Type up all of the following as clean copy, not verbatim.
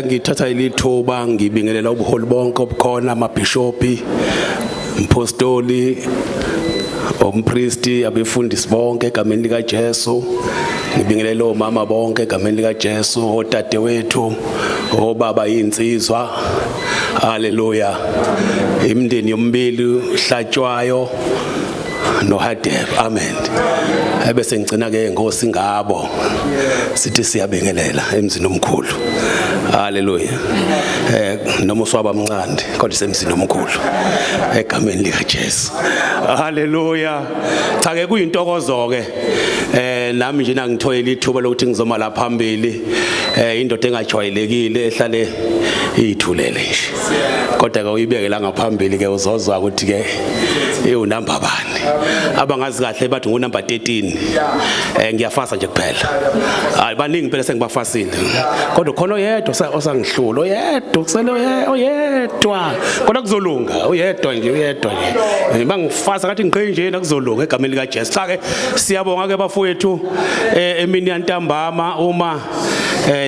Ngithatha ilithuba ngibingelela ubuholi bonke obukhona, amabhishopi, umpostoli, umpristi, abefundisi bonke egameni lika Jesu. Ngibingelela omama bonke egameni lika Jesu, otade wethu, obaba insizwa. Haleluya. Imindeni yombili hlatshwayo no hadebe. Amen. Ebese ngicina ke Nkosi ngabo sithi siyabingelela emzini omkhulu. Haleluya. Noma uswaba mncane kodwa semzini omkhulu egameni lika Jesu. Haleluya. Cha ke kuyintokozo ke nami nje ngithoyela ithuba lokuthi ngizoma la phambili indoda engajwayelekile ehlale ithulele nje. Kodwa ke uyibeke la ngaphambili ke uzozwa ukuthi ke unamba bani. Abangazi kahle bathi ngunumber 13. Ngiyafasa nje kuphela. Hayi baningi phela sengibafasile. Kodwa khona oyedwa osangihlula, oyedwa kusele oyedwa. Kodwa kuzolunga, oyedwa nje. Bangifasa ngathi ngiqhe nje nakuzolunga egameni lika Jesu. Cha ke siyabonga ke bafowethu emini yantambama uma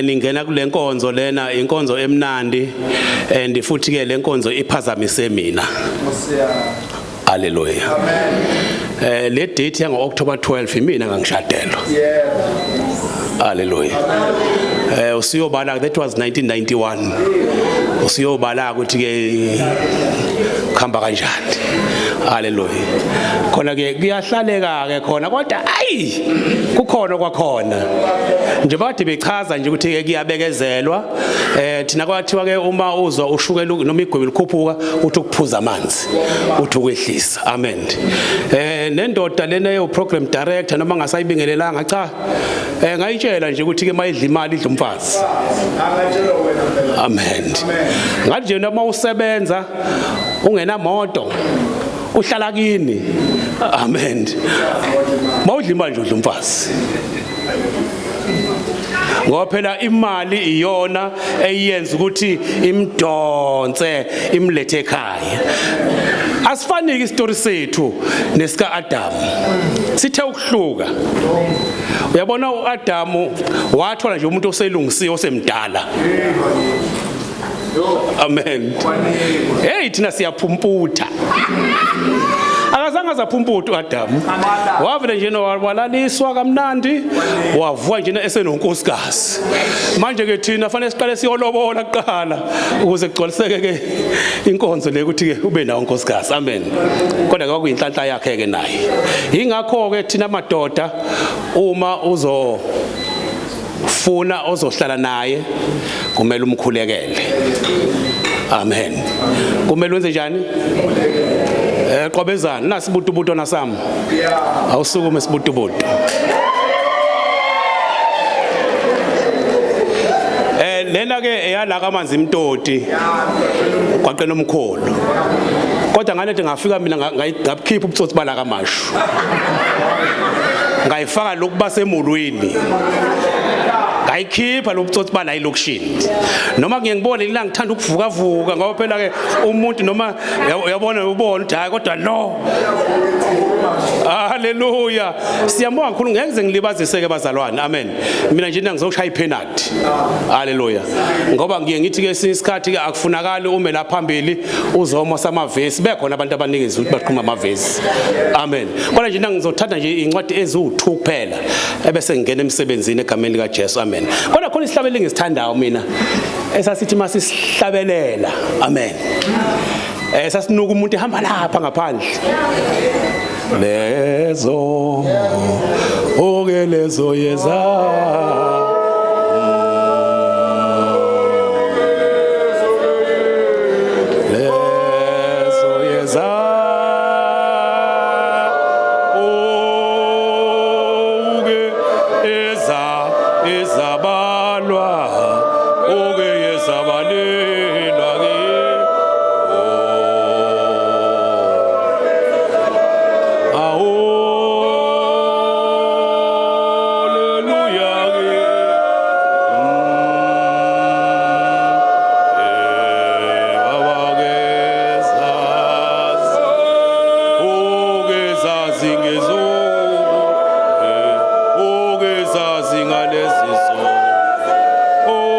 ningena kule nkonzo lena inkonzo emnandi and futhi ke le nkonzo iphazamise mina. Hallelujah. Amen. Le date yango October 12 mina ngangishadelwa. Hallelujah. Usiyobala that was 1991. Usiyobala ukuthi ke khamba kanjani. Hallelujah. Khona ke kuyahlaleka ke khona kodwa ayi kukhona kwakhona. Nje bathi bechaza nje ukuthi ke kuyabekezelwa. Thina kwathiwa ke uma uzwa ushukela noma igwebu likhuphuka uthi ukuphuza amanzi. Uthi ukwehlisa. Amen. Nendoda lena ye program director noma ngasayibingelelanga cha ngayitshela nje ukuthi ke mayidla imali idla umfazi. Amen. Ngathi nje noma usebenza ungena moto uhlala kini. Amen. Mawudla imali nje udla umfazi. Ngoba phela imali iyona eyenza ukuthi imdonse imlethe ekhaya. Asifaniki istory sethu nesika Adam. Sithe ukuhluka. Uyabona uAdam wathola nje umuntu oselungisiwe osemdala. Amen. Hey thina siyaphumputha. Akazange azaphumputha uAdam. Wavela nje walaliswa kamnandi, wavuka nje esenonkosikazi. Manje ke thina fanele siqale siyolobola kuqala ukuze kugcoliseke ke inkonzo le ukuthi ke ube nawo unkosikazi. Amen. Kodwa kwakuyinhlanhla yakhe ke naye. Ingakho ke thina madoda uma uzofuna ozohlala naye kumele umkhulekele. Amen. Kumele wenze njani? Qobezana nasibutubuto nasami. Awusukume sibutubuto. Lena ke eyala kamanzi imtoti. Kwaqena omkhulu. Kodwa ngalethi ngafika mina ngayikhipha ubutsotsi bala kamashu. Ngayifaka lokuba semulweni. Ngayikhipha lobutsotsi bala elokushini. Noma ngiyengibona ilanga ngithanda ukuvuka ngoba phela ke umuntu noma uyabona ubona ukuthi hayi kodwa no. Hallelujah. Siyambonga kakhulu ngeke ngilibazise ke bazalwane. Amen. Mina nje ngizoshaya ipenalty. Hallelujah. Ngoba ngiye ngithi ke isikhathi ke akufunakali ume la phambili uzoma samavesi bekhona abantu abanikeza ukuthi baqhuma amavesi. Amen. Kodwa nje ngizothatha nje incwadi eziwu2 kuphela ebese ngena emsebenzini egameni lika Jesu. Amen. Kodwa khona isihlabeleli ngisithandayo mina esasithi masisihlabelela. Amen. Sasinuka umuntu ehamba lapha ngaphandle. Lezo lezo yeza Oh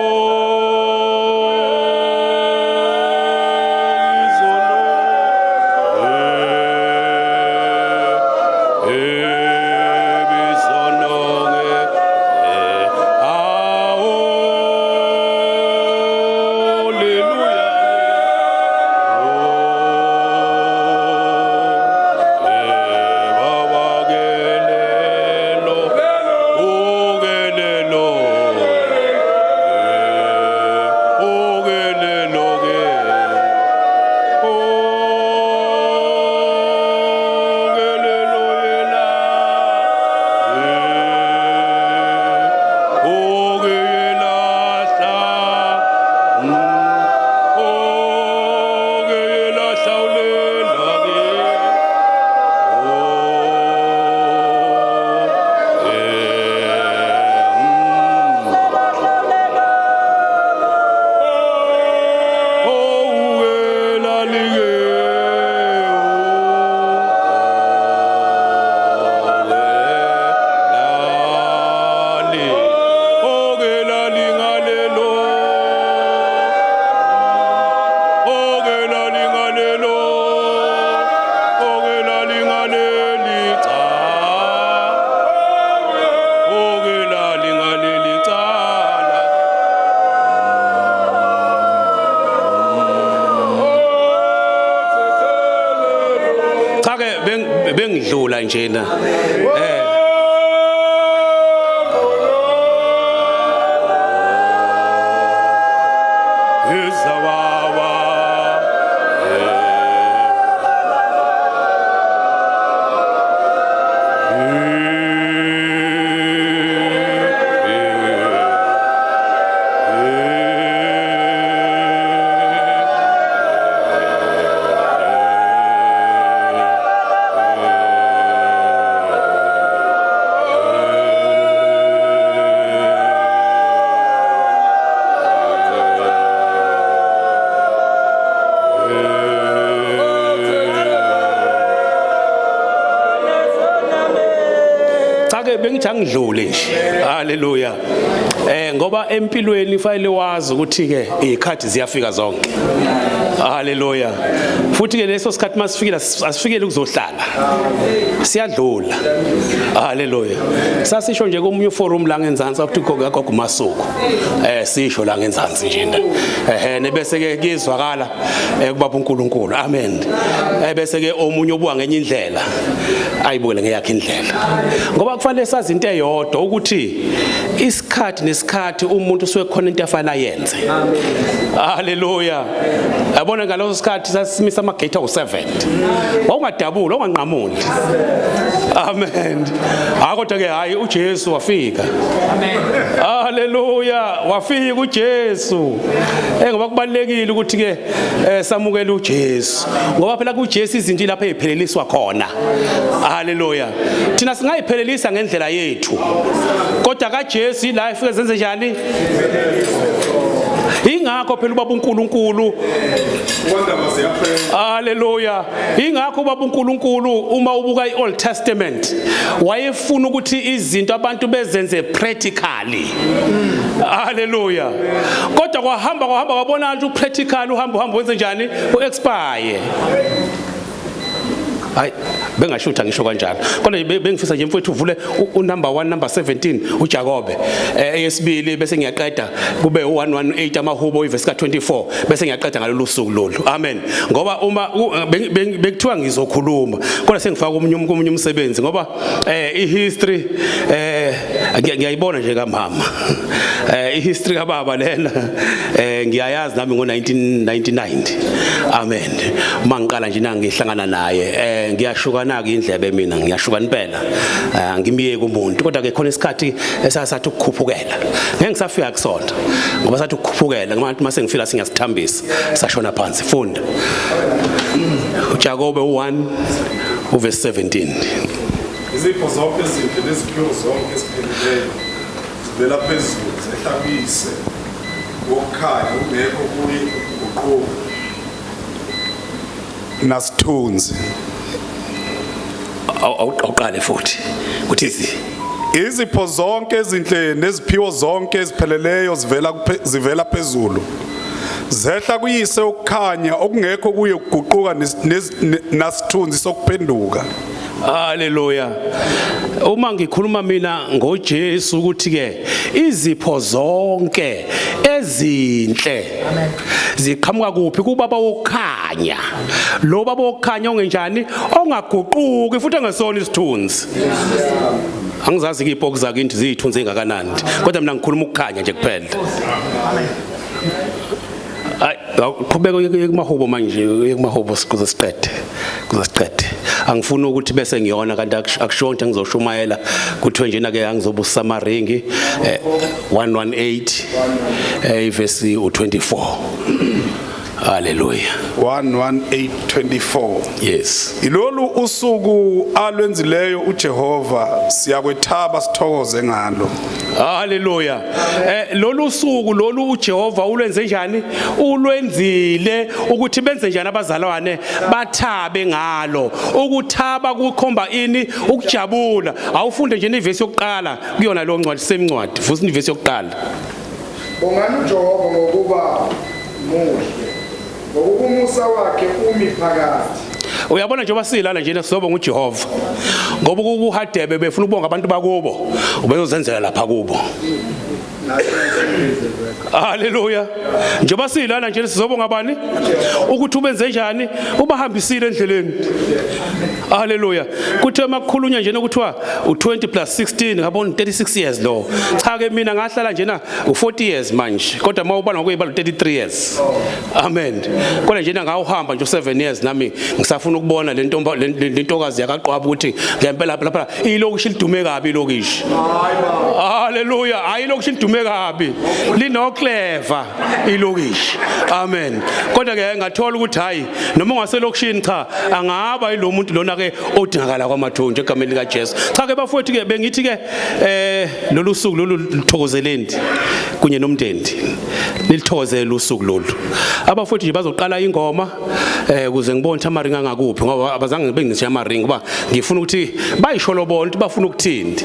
siyadlula njena bengijangidlule nje haleluya ngoba empilweni ifanele wazi ukuthi ke izikhathi ziyafika zonke haleluya futhi ke leso sikhathi masifikile asifikele ukuzohlala siyadlula haleluya sasisho nje komunye forum la ngenzansi ukuthi yakho kumasuku sisho la ngenzansi nje nebese ke kuyezwakala kubaba uNkulunkulu amen bese ke omunye obuka ngenye indlela ayibukele ngeyakhe indlela ngoba kufanele sazi into eyodwa ukuthi isikhathi nesikhathi umuntu usuke khona into afana yenze haleluya yabona ngaloso sikhathi sasimisa amagate awu7 wawungadabula unganqamuli amen kodwa ke hayi uJesu wafika amen haleluya wafika uJesu ngoba kubalekile ukuthi ke samukele uJesu ngoba phela kuJesu izinto lapha ezipheleliswa khona haleluya thina singayiphelelisa ngendlela yethu kodwa kaJesu la ifike zenze njani ingakho phela ubaba uNkulunkulu haleluya ingakho ubaba uNkulunkulu uma ubuka iOld Testament wayefuna ukuthi izinto abantu bezenze practically haleluya kodwa kwahamba wabona nje upractical uhamba wenze njani uexpire hayi bengashutha ngisho kanjalo kodwa bengifisa nje mfowethu uvule unumber 1 number 17 uJakobe eyesibili bese ngiyaqeda kube u118 amahubo iverse ka24 bese ngiyaqeda ngalolu suku lolu amen ngoba uma bekuthiwa ngizokhuluma kodwa sengifaka komunye umsebenzi ngoba ihistory ngiyayibona nje kamama ihistory kababa lena ngiyayazi nami ngo1999 amen mangiqala nje nangihlangana naye ngiyashukana ke indlebe mina ngiyashukana impela ngimiyeke umuntu kodwa ke khona isikhathi esasathi ukukhuphukela ngeke ngisafika kusonto ngoba sathi ukukhuphukela ngabantu mase ngifika singiyasithambisa sashona phansi funda uJakobe 1 uverse 17 izipho zonke izinto neziphiwo zonke esipheleleyo zivela phezulu zehlabise wokukhanya ungekho kuyi uqobo nasithunzi awuqale futhi kuthi izipho zonke ezinhle neziphiwo zonke ezipheleleyo zivela phezulu zehla kuyise ukukhanya okungekho kuye ukuguquka nasithunzi sokuphenduka haleluya uma ngikhuluma mina ngoJesu ukuthi ke izipho zonke ezinhle ziqhamuka kuphi kubaba wokukhanya lo baba wokukhanya ongenjani ongaguquki futhi engesona isithunzi angizazi ke ibox zakinti zithunzi engakanani kodwa mina ngikhuluma ukukhanya nje kuphela amen qhubeka kumahubo manje kumahubo kuze siqede angifuni ukuthi bese ngiyona kanti akushonto ngizoshumayela kuthiwe njena ke angizobusa amaringi 118 iverse u24 haleluya 1:18-24 yes ilolu usuku alwenzileyo uJehova siyakwethaba sithokoze ngalo haleluya lolu suku lolu uJehova ulwenze njani ulwenzile ukuthi benze njani abazalwane bathabe ngalo ukuthaba kukhomba ini ukujabula awufunde nje iverse yokuqala kuyona lo ncwadi semncwadi futhi iverse yokuqala bongani uJehova ngokuba muhle ngokumusa wakhe umi phakathi uyabona nje basilana nje sizoba nguJehova ngoba kubu hadebe befuna ukubonga abantu bakubo ubezozenzela lapha kubo Haleluya. Njengoba silana nje sizobonga bani ukuthi ubenze njani ubahambisile endleleni. Haleluya. Kuthe makukhulunywa nje nokuthiwa u20 plus 16 ngabona 36 years lo. Cha ke mina ngahlala njena u40 years manje kodwa mawubana ngokuyibala 33 years. Amen. Kodwa njena ngawuhamba nje u7 years nami ngisafuna ukubona lentokazi yakaqwaba ukuthi ngempela lapha ilokishi lidume kabi ilokishi. Haleluya. Ayilokishi lidume kabi. Lino clever ilokishi. Amen. Kodwa ke ngathola ukuthi hayi noma ungaselokishini cha angaba yilo muntu lona ke odingakala kwamathonje egameni lika Jesu. Cha ke bafowethu ke bengithi ke lolu suku lolu lithokozeleni kunye nomndendi. Nilithokozele usuku lolu. Abafowethu nje bazoqala ingoma ukuze ngibone ukuthi amaringa ngakuphi ngoba abazange bengishiya amaringa ngoba ngifuna ukuthi bayisholo bonke bafuna ukuthini.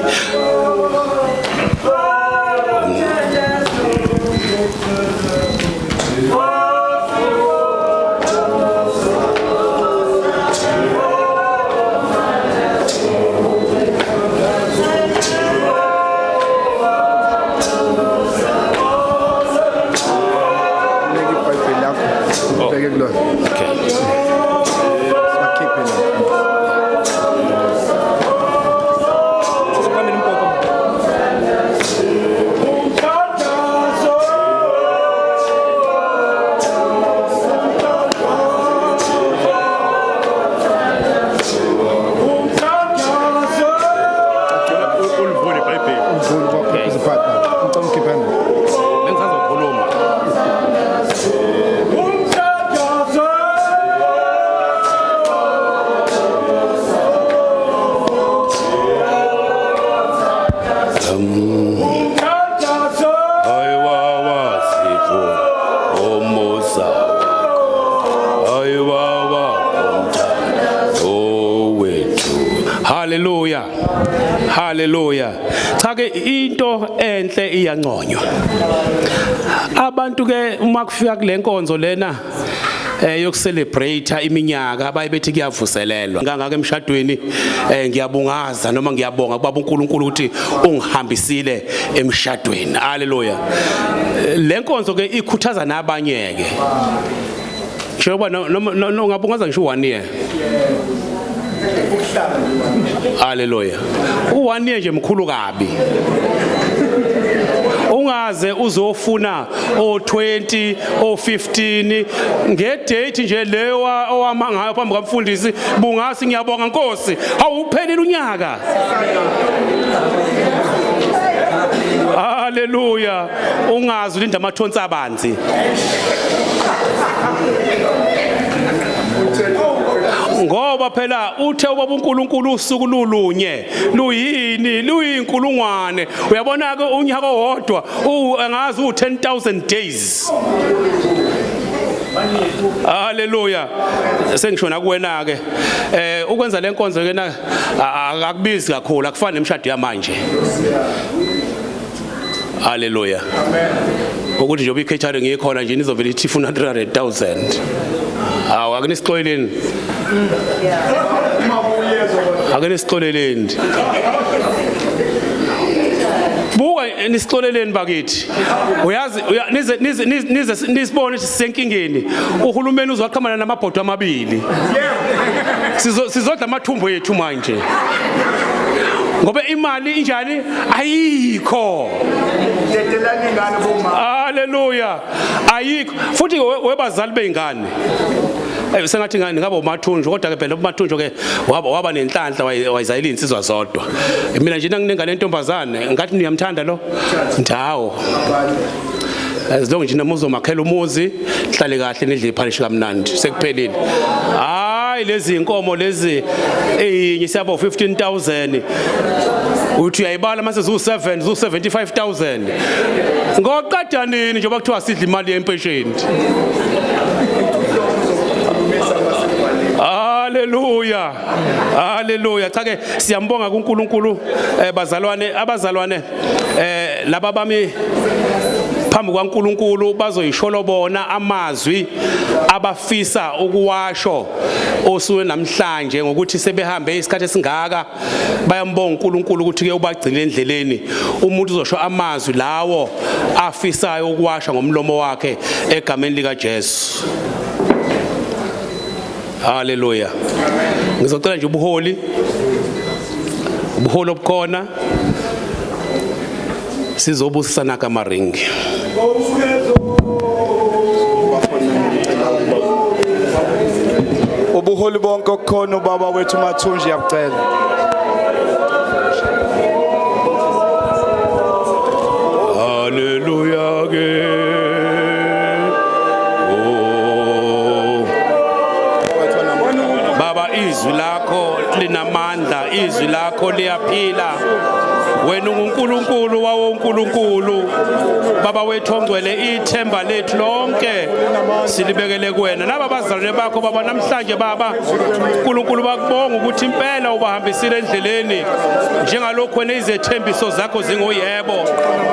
Hallelujah. Hallelujah. Cha ke into enhle iyanconywa. Abantu ke uma kufika kule nkonzo lena yokucelebrate iminyaka abayibethi kuyavuselelwa ngangaka emshadweni ngiyabungaza noma ngiyabonga kubaba uNkulunkulu ukuthi ungihambisile emshadweni. Hallelujah. Le nkonzo ke ikhuthaza nabanye ke. Njengoba no ngabungaza ngisho 1 year. Hallelujah. U1 year nje mkhulu kabi. Ungaze uzofuna o20 o15 ngedate nje leyo owamangayo phambi kwabafundisi bungasi ngiyabonga Nkosi awuphelile unyaka. Hallelujah. Ungaze ulinda amathonsi abanzi. Ngoba phela uthe ubaba uNkulunkulu usuku lulunye luyini luyinkulungwane uyabona ke unyaka owodwa angazi u10,000 days. Hallelujah. Sengishona kuwena ke ukwenza lenkonzo ke na akubizi kakhulu akufani nemshado yamanje. Hallelujah. Ukuthi nje catering ikhona nje nizovela ithi 100,000. Hawu akunisixoleleni. Akunisixoleleni. Buka nisixoleleni bakithi. Uyazi nisibone ukuthi sisenkingeni. Uhulumeni uzwaqhamana namabhodwe amabili. Sizodla amathumbo yethu manje. Ngoba imali injani ayikho. Dedelani ingane boma. Hallelujah. Ayikho. Futhi webazali beingane. Sengathi ngani ngaba umathunjo kodwa ke phela umathunjo ke waba nenhlanhla wayizayila insizwa zodwa. Mina nje nanginengane lentombazane ngathi niyamthanda lo. Ndawo. Azilonge nje namuzo makhela umuzi hlale kahle nidle iphalishi kamnandi sekuphelile. Hayi lezi inkomo lezi eyinye siyabo 15,000 uthi uyayibala mase zu7 zu75,000 ngoqada nini njengoba kuthiwa sidla imali yempesheni. Hallelujah. Hallelujah. Cha ke siyambonga kuNkulunkulu abazalwane laba bami phambi kwaNkulunkulu bazoyisholo bona amazwi abafisa ukuwasho osuwe namhlanje ngokuthi sebehambe isikhathi esingaka bayambonga uNkulunkulu ukuthi ke ubagcina endleleni umuntu uzosho amazwi lawo afisayo ukuwasha ngomlomo wakhe egameni lika Jesu. Hallelujah. Ngizocela nje ubuholi obukhona sizobusisana kamaringi. Ubuholi bonke okukhona ubaba wethu Mathunji yakucela. Hallelujah ke. Oh. Baba izwi lakho linamandla, izwi lakho liyaphila. Wena uNkulunkulu wawo uNkulunkulu baba wethu ongcwele ithemba lethu lonke silibekele kuwena naba bazalwane bakho baba namhlanje baba uNkulunkulu bakubonga ukuthi impela ubahambisile endleleni njengalokho wena izethembiso zakho zingoyebo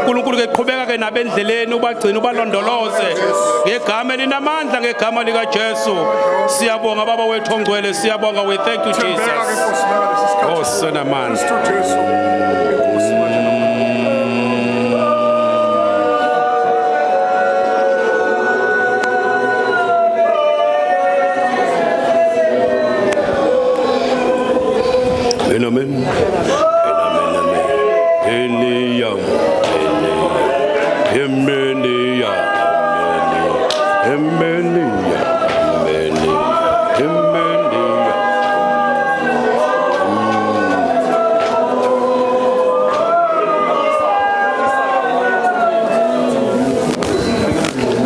uNkulunkulu ke qhubeka ke nabendleleni ubagcina ubalondoloze ngegama elinamandla ngegama lika Jesu siyabonga baba wethu ongcwele siyabonga we thank you Jesus oh sona man Amen.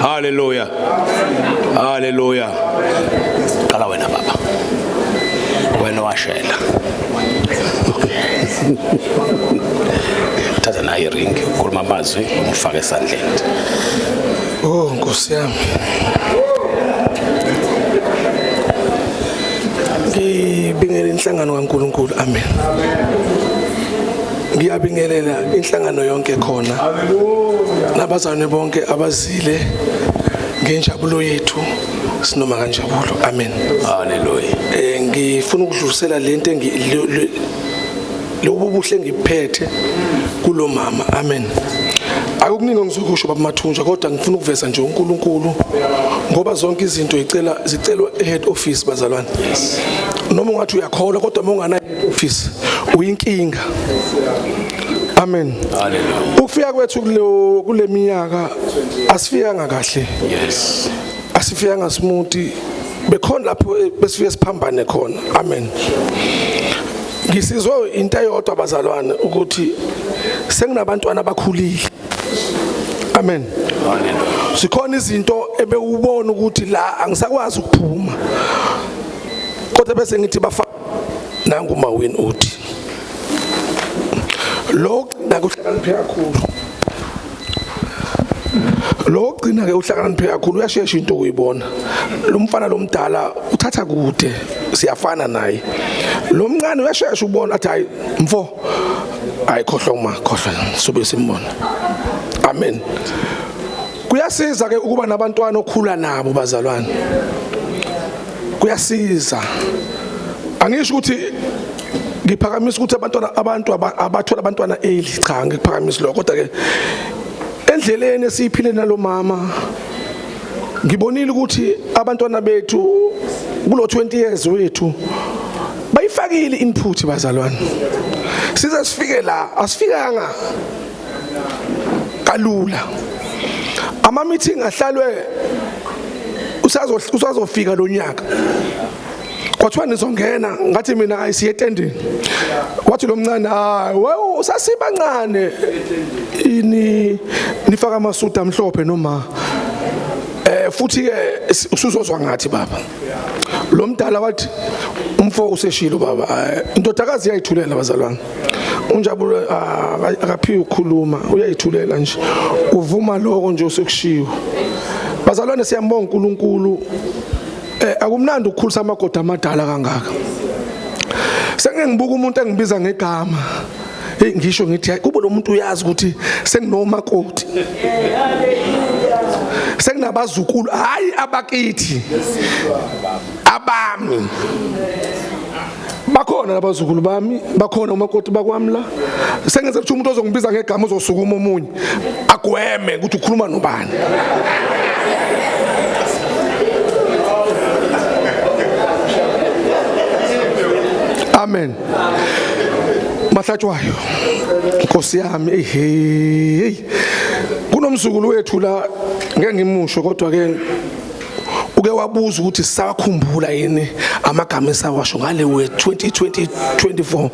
Hallelujah. Hallelujah. Kala wena baba. Wena washela. Thatha naye ring ukhuluma amazwi umfake esandleni. Oh Nkosi yami. Ngibingelela inhlangano kaNkulunkulu. Amen. Ngiyabingelela inhlangano yonke khona. Nabazalwane bonke abazile ngenjabulo yethu sinoma kanjabulo. Amen. Hallelujah. Ngifuna ukudlulisela lento lobu buhle ngiphethe kulo mama. Amen. Akukuningi ngizokusho baba Mathunja kodwa ngifuna ukuveza nje uNkulunkulu ngoba zonke izinto zicelwa head office bazalwane. Noma ungathi uyakholwa kodwa uma ungana head office uyinkinga. Amen. Hallelujah. Ukufika kwethu kule minyaka asifikanga kahle. Yes. Asifikanga smooth. Bekhona lapho besifike siphambane khona. Amen. Ngisizwe into eyodwa abazalwane ukuthi senginabantwana abakhulile. Amen. Hallelujah. Sikhona izinto ebewubona ukuthi la angisakwazi ukuphuma. Kodwa bese ngithi bafa nangu mawini uthi. Lokugcina kuhlakaniphe kakhulu. Lokugcina ke uhlakaniphe kakhulu uyashesha into ukuyibona. Lo mfana lo mdala uthatha kude siyafana naye. Lo mncane uyashesha ubona athi hayi mfo ayikhohlwa sobe simbona. Amen. Kuyasiza ke ukuba nabantwana okhula nabo bazalwane. Kuyasiza. Angisho ukuthi ngiphakamisa ukuthi abantu abathola abantwana early cha ngiphakamisa lokho kodwa ke endleleni esiphile nalo mama ngibonile ukuthi abantwana bethu kulo 20 years wethu bayifakile input bazalwane. Size sifike la asifikanga kalula. Ama meeting ahlalwe usazofika lo nyaka. Kwathiwa nizongena ngathi mina ayisiyetendeni. Wathi lo mncane hayi wewe usasibancane nifaka amasudu amhlophe noma futhi ke usuzozwa ngathi baba. Lo mdala wathi umfo useshilo baba. Indodakazi iyayithulela bazalwane. Unjabulo akaphiwe ukukhuluma uyayithulela nje. Uvuma lokho nje usekushiwo. Bazalwane siyambonga uNkulunkulu. Akumnandi ukukhulisa amagoda amadala kangaka. Sengeke ngibuka umuntu engibiza ngegama hey ngisho ngithi kube lo muntu uyazi ukuthi senginomakoti senginabazukulu hayi abakithi abami bakhona abazukulu bami bakhona umakoti bakwami la sengenza ukuthi umuntu ozongibiza ngegama uzosukuma omunye agweme ukuthi ukhuluma nobani. Amen. Mahlatshwayo Nkosi yami hey kunomzukulu wethu la ngeke ngimusho kodwa ke uke wabuza ukuthi sakhumbula yini amagama esawasho ngale we 2024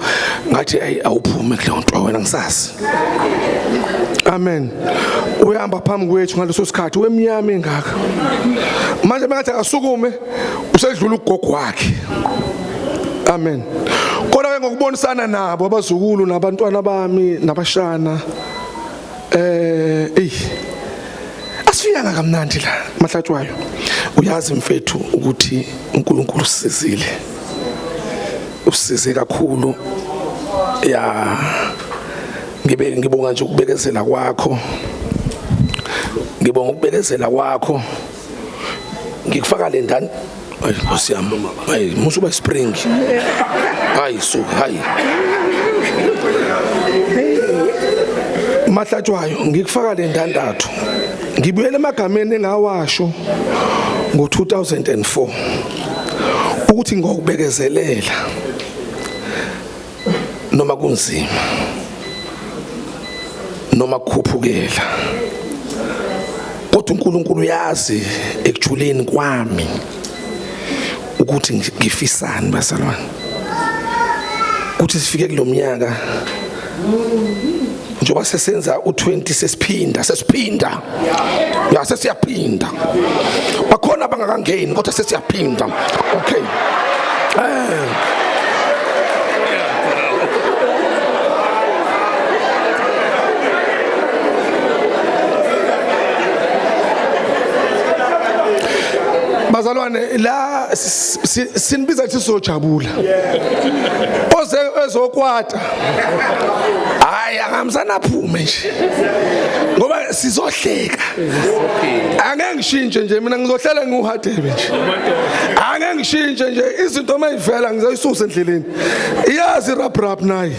ngathi awuphume kule nto wena ngisazi. Amen. Uyahamba phambi kwethu ngaleso sikhathi wemnyama engaka manje bengathi akasukume usedlula ugogo wakhe. Amen. Kodwa ke ngokubonisana nabo abazukulu nabantwana bami nabashana asifika kamnandi la Mahlatshwayo. Uyazi mfethu ukuthi uNkulunkulu usizile. Usize kakhulu. Ya ngibonga nje ukubekezela kwakho. Ngibonga ukubekezela kwakho. Ngikufaka le ndani hayi Nkosi yami hayi musuba spring hayi so hayi Mahlatshwayo ngikufaka le ndandathu ngibuyele emagameni engawasho ngo2004 ukuthi ngokubekezelela noma kunzima noma kukhuphukela kodwa uNkulunkulu yazi ekujuleni kwami ukuthi ngifisani bazalwane ukuthi sifike kulomnyaka njoba sesenza u20 sesiphinda ya sesiyaphinda bakhona abangakangeni kodwa sesiyaphinda okay bazalwane la sinibiza ukuthi sizojabula oze ezokwata hayi angamsana aphume nje ngoba sizohleka angeke ngishintshe nje mina ngizohlala ngiuhadebe nje angeke ngishintshe nje izinto mayivela ngizoyisusa endleleni iyazi rap nayi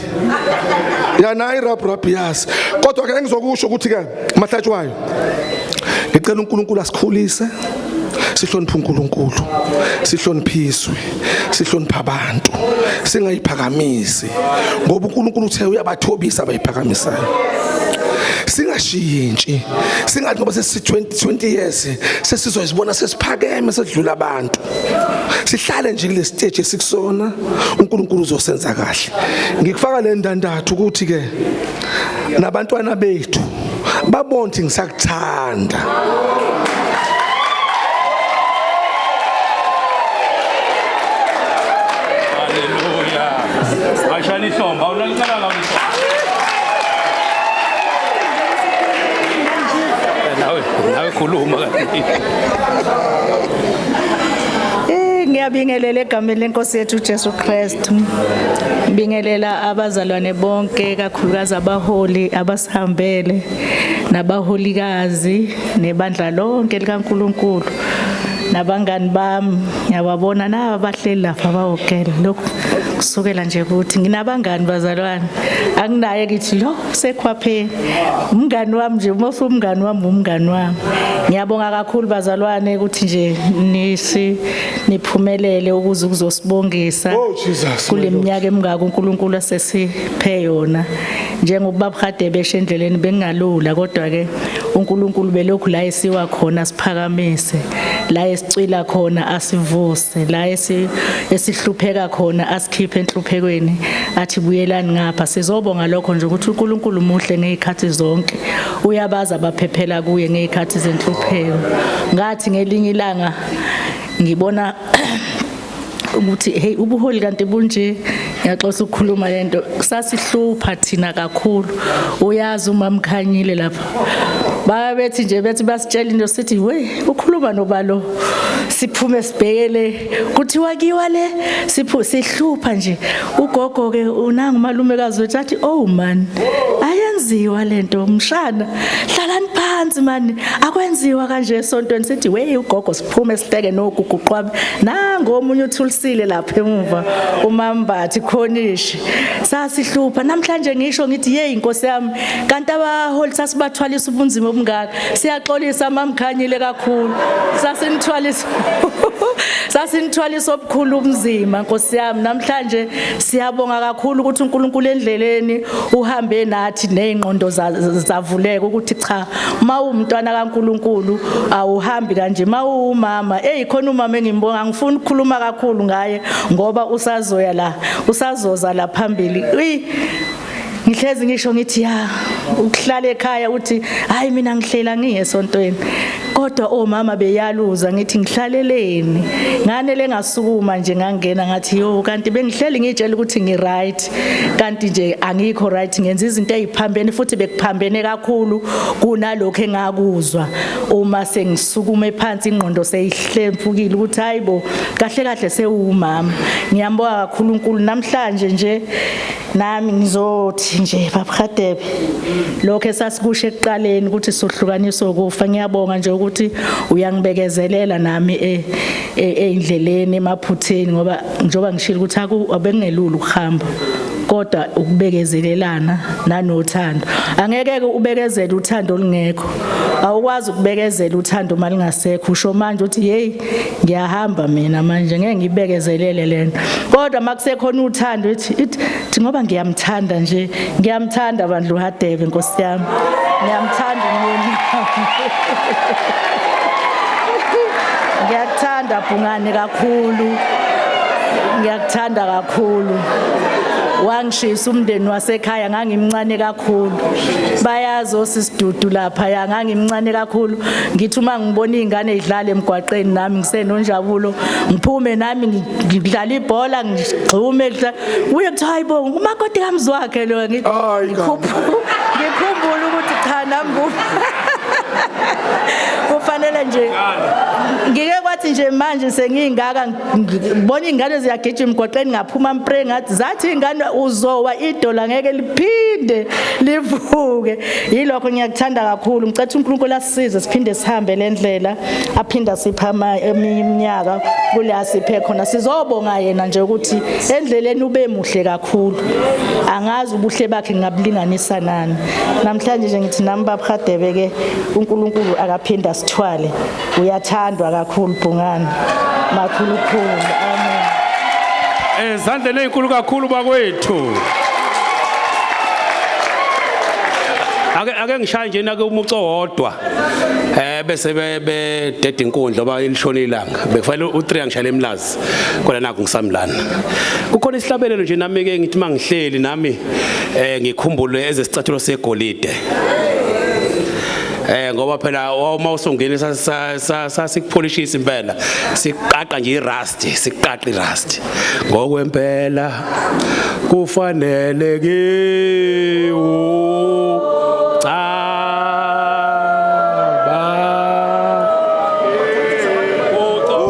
nayi rap yazi kodwa ke ngizokusho ukuthi ke Mahlatshwayo ngicela uNkulunkulu asikhulise sihloniphe uNkulunkulu sihloniphiswe sihlonipha abantu singayiphakamisi ngoba uNkulunkulu uthe uyabathobisa abayiphakamisayo singashintshi singathi ngoba sesi 20 years sesizozibona sesiphakeme sedlula abantu sihlale nje kule stage esikusona uNkulunkulu uzosenza kahle ngikufaka le ndandathu ukuthi ke nabantwana bethu babonke ngisakuthanda Ashani somba unalikala la nawe khuluma kanti ngiyabingelela egameni lenkosi yethu Jesu Kristu ngibingelela abazalwane bonke kakhulukazi abaholi abasihambele nabaholikazi nebandla lonke likaNkulunkulu nabangani bami ngiyababona naba bahleli lapha bawogela lokho kusukela nje ukuthi nginabangani bazalwane anginaye kithi lo sekhwaphe umngani wami nje mofu umngani wami ngiyabonga kakhulu bazalwane ukuthi nje niphumelele ukuze kuzosibongisa kuleminyaka emingaka uNkulunkulu asesiphe yona njengoba hadebe eshendleleni bengalula kodwa ke uNkulunkulu belokhu la esiwa khona siphakamise la esicwila khona asivuse la esihlupheka khona asikhiphe enhluphekweni athi buyelani ngapha sizobonga lokho nje ukuthi uNkulunkulu muhle ngezikhathi zonke uyabaza abaphephela kuye ngezikhathi zenhlupheko ngathi ngelinye ilanga ngibona ukuthi hey ubuholi kanti bunje ngiyaxoxa ukukhuluma lento kusasihlupha thina kakhulu uyazi uma mkhanyile lapha babethi nje bethi basitshela into sithi we ukhuluma nobalo siphume sibhekele kuthiwa kiwa le sihlupha nje ugogo ke unanga umalumekazi wethu athi oh man ayenziwa lento mshana hlalani phansi man akwenziwa kanje esontweni sithi we ugogo siphume sibheke noguguqwabi nango omunye uthulisile lapha emuva umambathi khonishi sasihlupha namhlanje ngisho ngithi hey inkosi yami kanti abaholi sasibathwalisa ubunzima obungaka siyaxolisa mamkhanyile kakhulu sasinithwalisa obukhulu ubunzima nkosi yami namhlanje siyabonga kakhulu ukuthi uNkulunkulu endleleni uhambe nathi nezingqondo zavuleka ukuthi cha mawumntwana kaNkulunkulu awuhambi kanje mawumama khona umama engimbonga ngifuna ukukhuluma kakhulu ngaye ngoba usazoza la phambili ngihlezi ngisho ngithi ukuhlala ekhaya uthi hayi mina ngihlela ngiyesontweni kodwa omama beyaluza ngithi ngihlaleleni nganele ngasukuma nje ngangena ngathi kanti bengihleli ngitshela ukuthi ngiright kanti nje angikho right ngenza izinto eziphambene futhi bekuphambene kakhulu kunalokho engakuzwa uma sengisukuma phansi ingqondo seyihlempukile ukuthi hayibo kahle kahle sewumama ngiyambonga kakhulu uNkulunkulu namhlanje nje nami ngizothi nje baba hadebe lokho esasikusho ekuqaleni ukuthi sohlukaniswa ukufa ngiyabonga nje ukuthi uyangibekezelela nami endleleni emaphutheni ngoba njoba ngishilo ukuthi abengelula ukuhamba kodwa ukubekezelelana nanothando angeke ubekezele uthando olungekho awukwazi ukubekezela uthando malingasekho usho manje uthi hey ngiyahamba mina manje ngeke ngibekezelele lento kodwa makusekhona uthando ithi ngoba ngiyamthanda nje ngiyamthanda bandlu hadebe nkosi yami ngiyamthanda umyeni ngiyakuthanda Bhungane kakhulu ngiyakuthanda kakhulu wangishisa umndeni wasekhaya ngangimncane kakhulu bayazi osisidudu lapha ngangimncane kakhulu ngithi uma ngibona izingane ezidlala emgwaqeni nami ngisenonjabulo ngiphume nami ngidlala ibhola ngigxume uye kuthi hayibo umakoti kamzwakhe lo ngikhumbula ukuthi cha nami kufanele nje ngike kwathi nje manje sengingaka ngibona izingane ziyagijima emgwaqeni ngaphuma mpre ngathi zathi ingane uzowa idola ngeke liphinde livuke yilokho ngiyakuthanda kakhulu ngicela uNkulunkulu asisize siphinde sihambe lendlela aphinda sipha iminyaka kule asiphe khona sizobonga yena nje ukuthi endleleni ube muhle kakhulu angazi ubuhle bakhe ngablinganisa nani namhlanje nje ngithi nami baba hadebe ke uNkulunkulu akaphinda sithwale uyathandwa kakhulu Bhungane makhulu khulu amen ezandleni ezinkulu kakhulu bakwethu ake ngishaya nje nake umuco wodwa bese bedede inkundla oba ilishona ilanga bekufanele u3 angishayele emlazi kodwa naku ngisamlana kukhona isihlabelelo nje nami ke ngithi mangihleli nami ngikhumbule ezesicathulo segolide ngoba phela uma usungena sasikupolishisa impela siqaqa nje irust siqaqa irust ngokwempela kufanele ke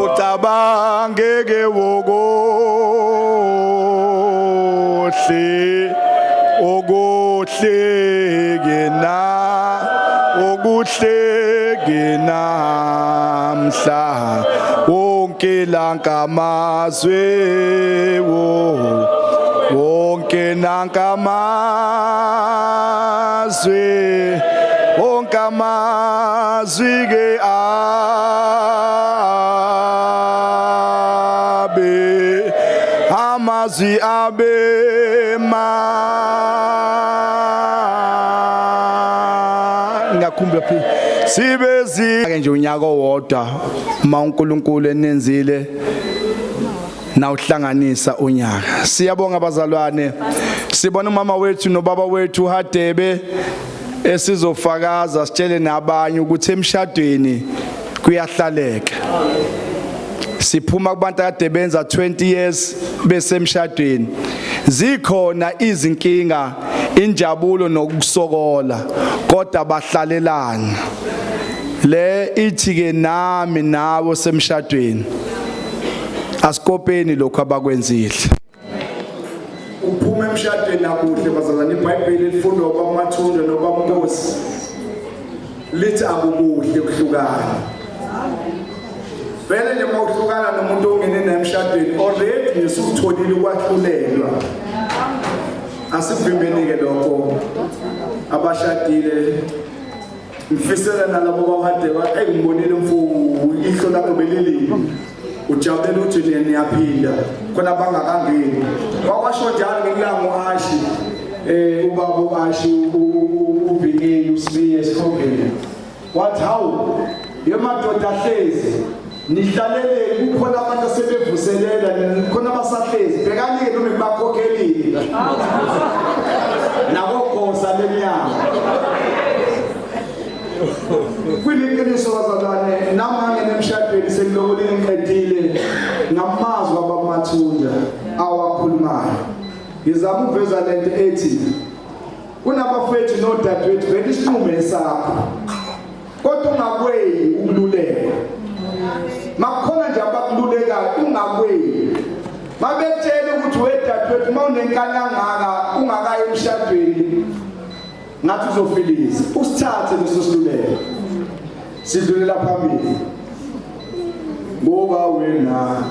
ucabangeke okuhleke namhla wonke lankamazwe wonke nankamazwe wonke amazwi ke amazwi abe ngakhumbula phi sibezi nje unyaka owodwa uma uNkulunkulu enenzile nawuhlanganisa unyaka siyabonga abazalwane sibona umama wethu nobaba wethu hadebe esizofakaza sitshele nabanye ukuthi emshadweni kuyahlaleka siphuma kubantu akade benza 20 years besemshadweni zikhona izinkinga injabulo nokusokola kodwa bahlalelana le ithi ke nami nawo semshadweni asikopeni lokho abakwenzile. Uphuma emshadweni akuhle bazalwane, iBhayibheli lifundwa kwaMathunda nokwamnkosi lithi akukuhle ukuhlukana. Vele nje mawuhlukana nomuntu ongene naye emshadweni already ngisukutholile ukwahlulelwa. Asivimbeni ke lokho abashadile mfisela nalabo babahade bathi ngibonile mfuku ihlo lakho belilini ujabule uthi niyaphinda khona bangakangeni kwasho njalo ngekulanga uAshi ubaba uAshi ubhekile usibiye esikhombeni wathi hawu yemadoda ahlezi nihlalele kukhona abantu asebevuselela khona abasahlezi bhekani ke noma kubakhokhelile nakogosa leminyaka kwiliqiniso bazalwane namanye nemshadweni sekulokulini ngiqedile ngamazwi abamathunda awakhulumayo ngizama uveza lento ethi kunabafethu nodadewethu vele isinqumo sakho kodwa ungakweyi ukululeka makukhona nje abakululekayo ungakweyi mabetshele ukuthi wedadewethu mawunenkalangaka ungakayi emshadweni ngathi uzofilisa usithathe leso siluleko sidlulela phambili ngoba wena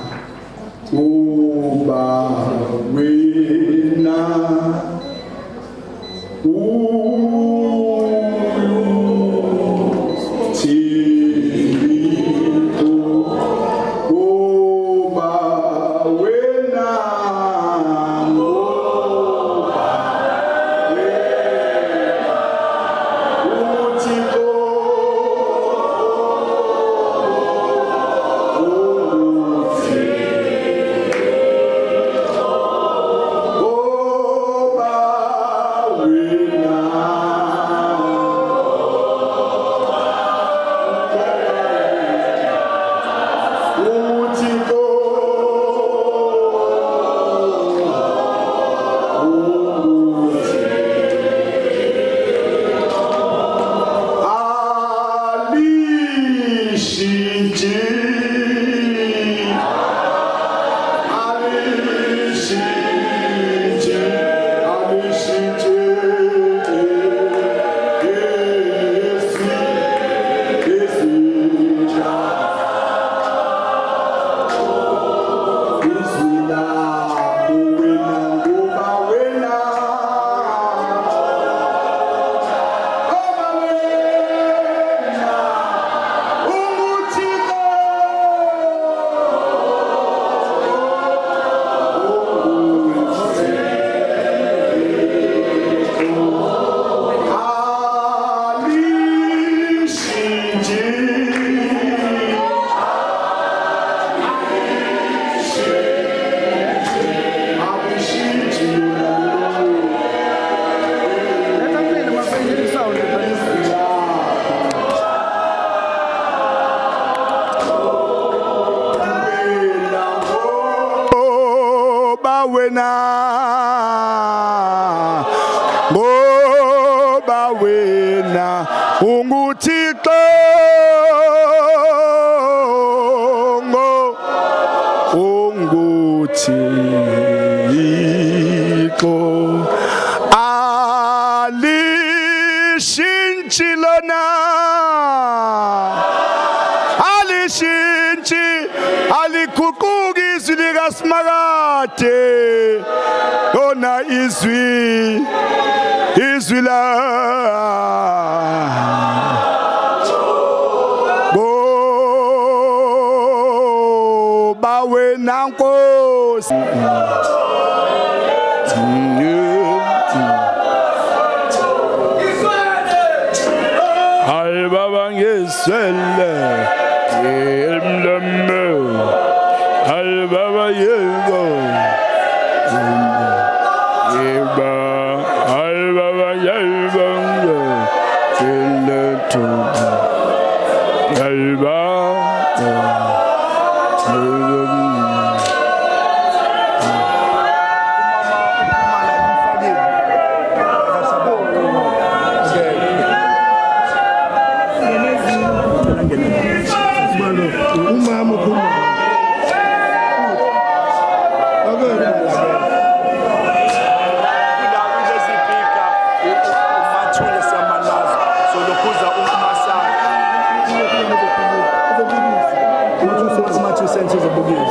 2 cents ezobukisa.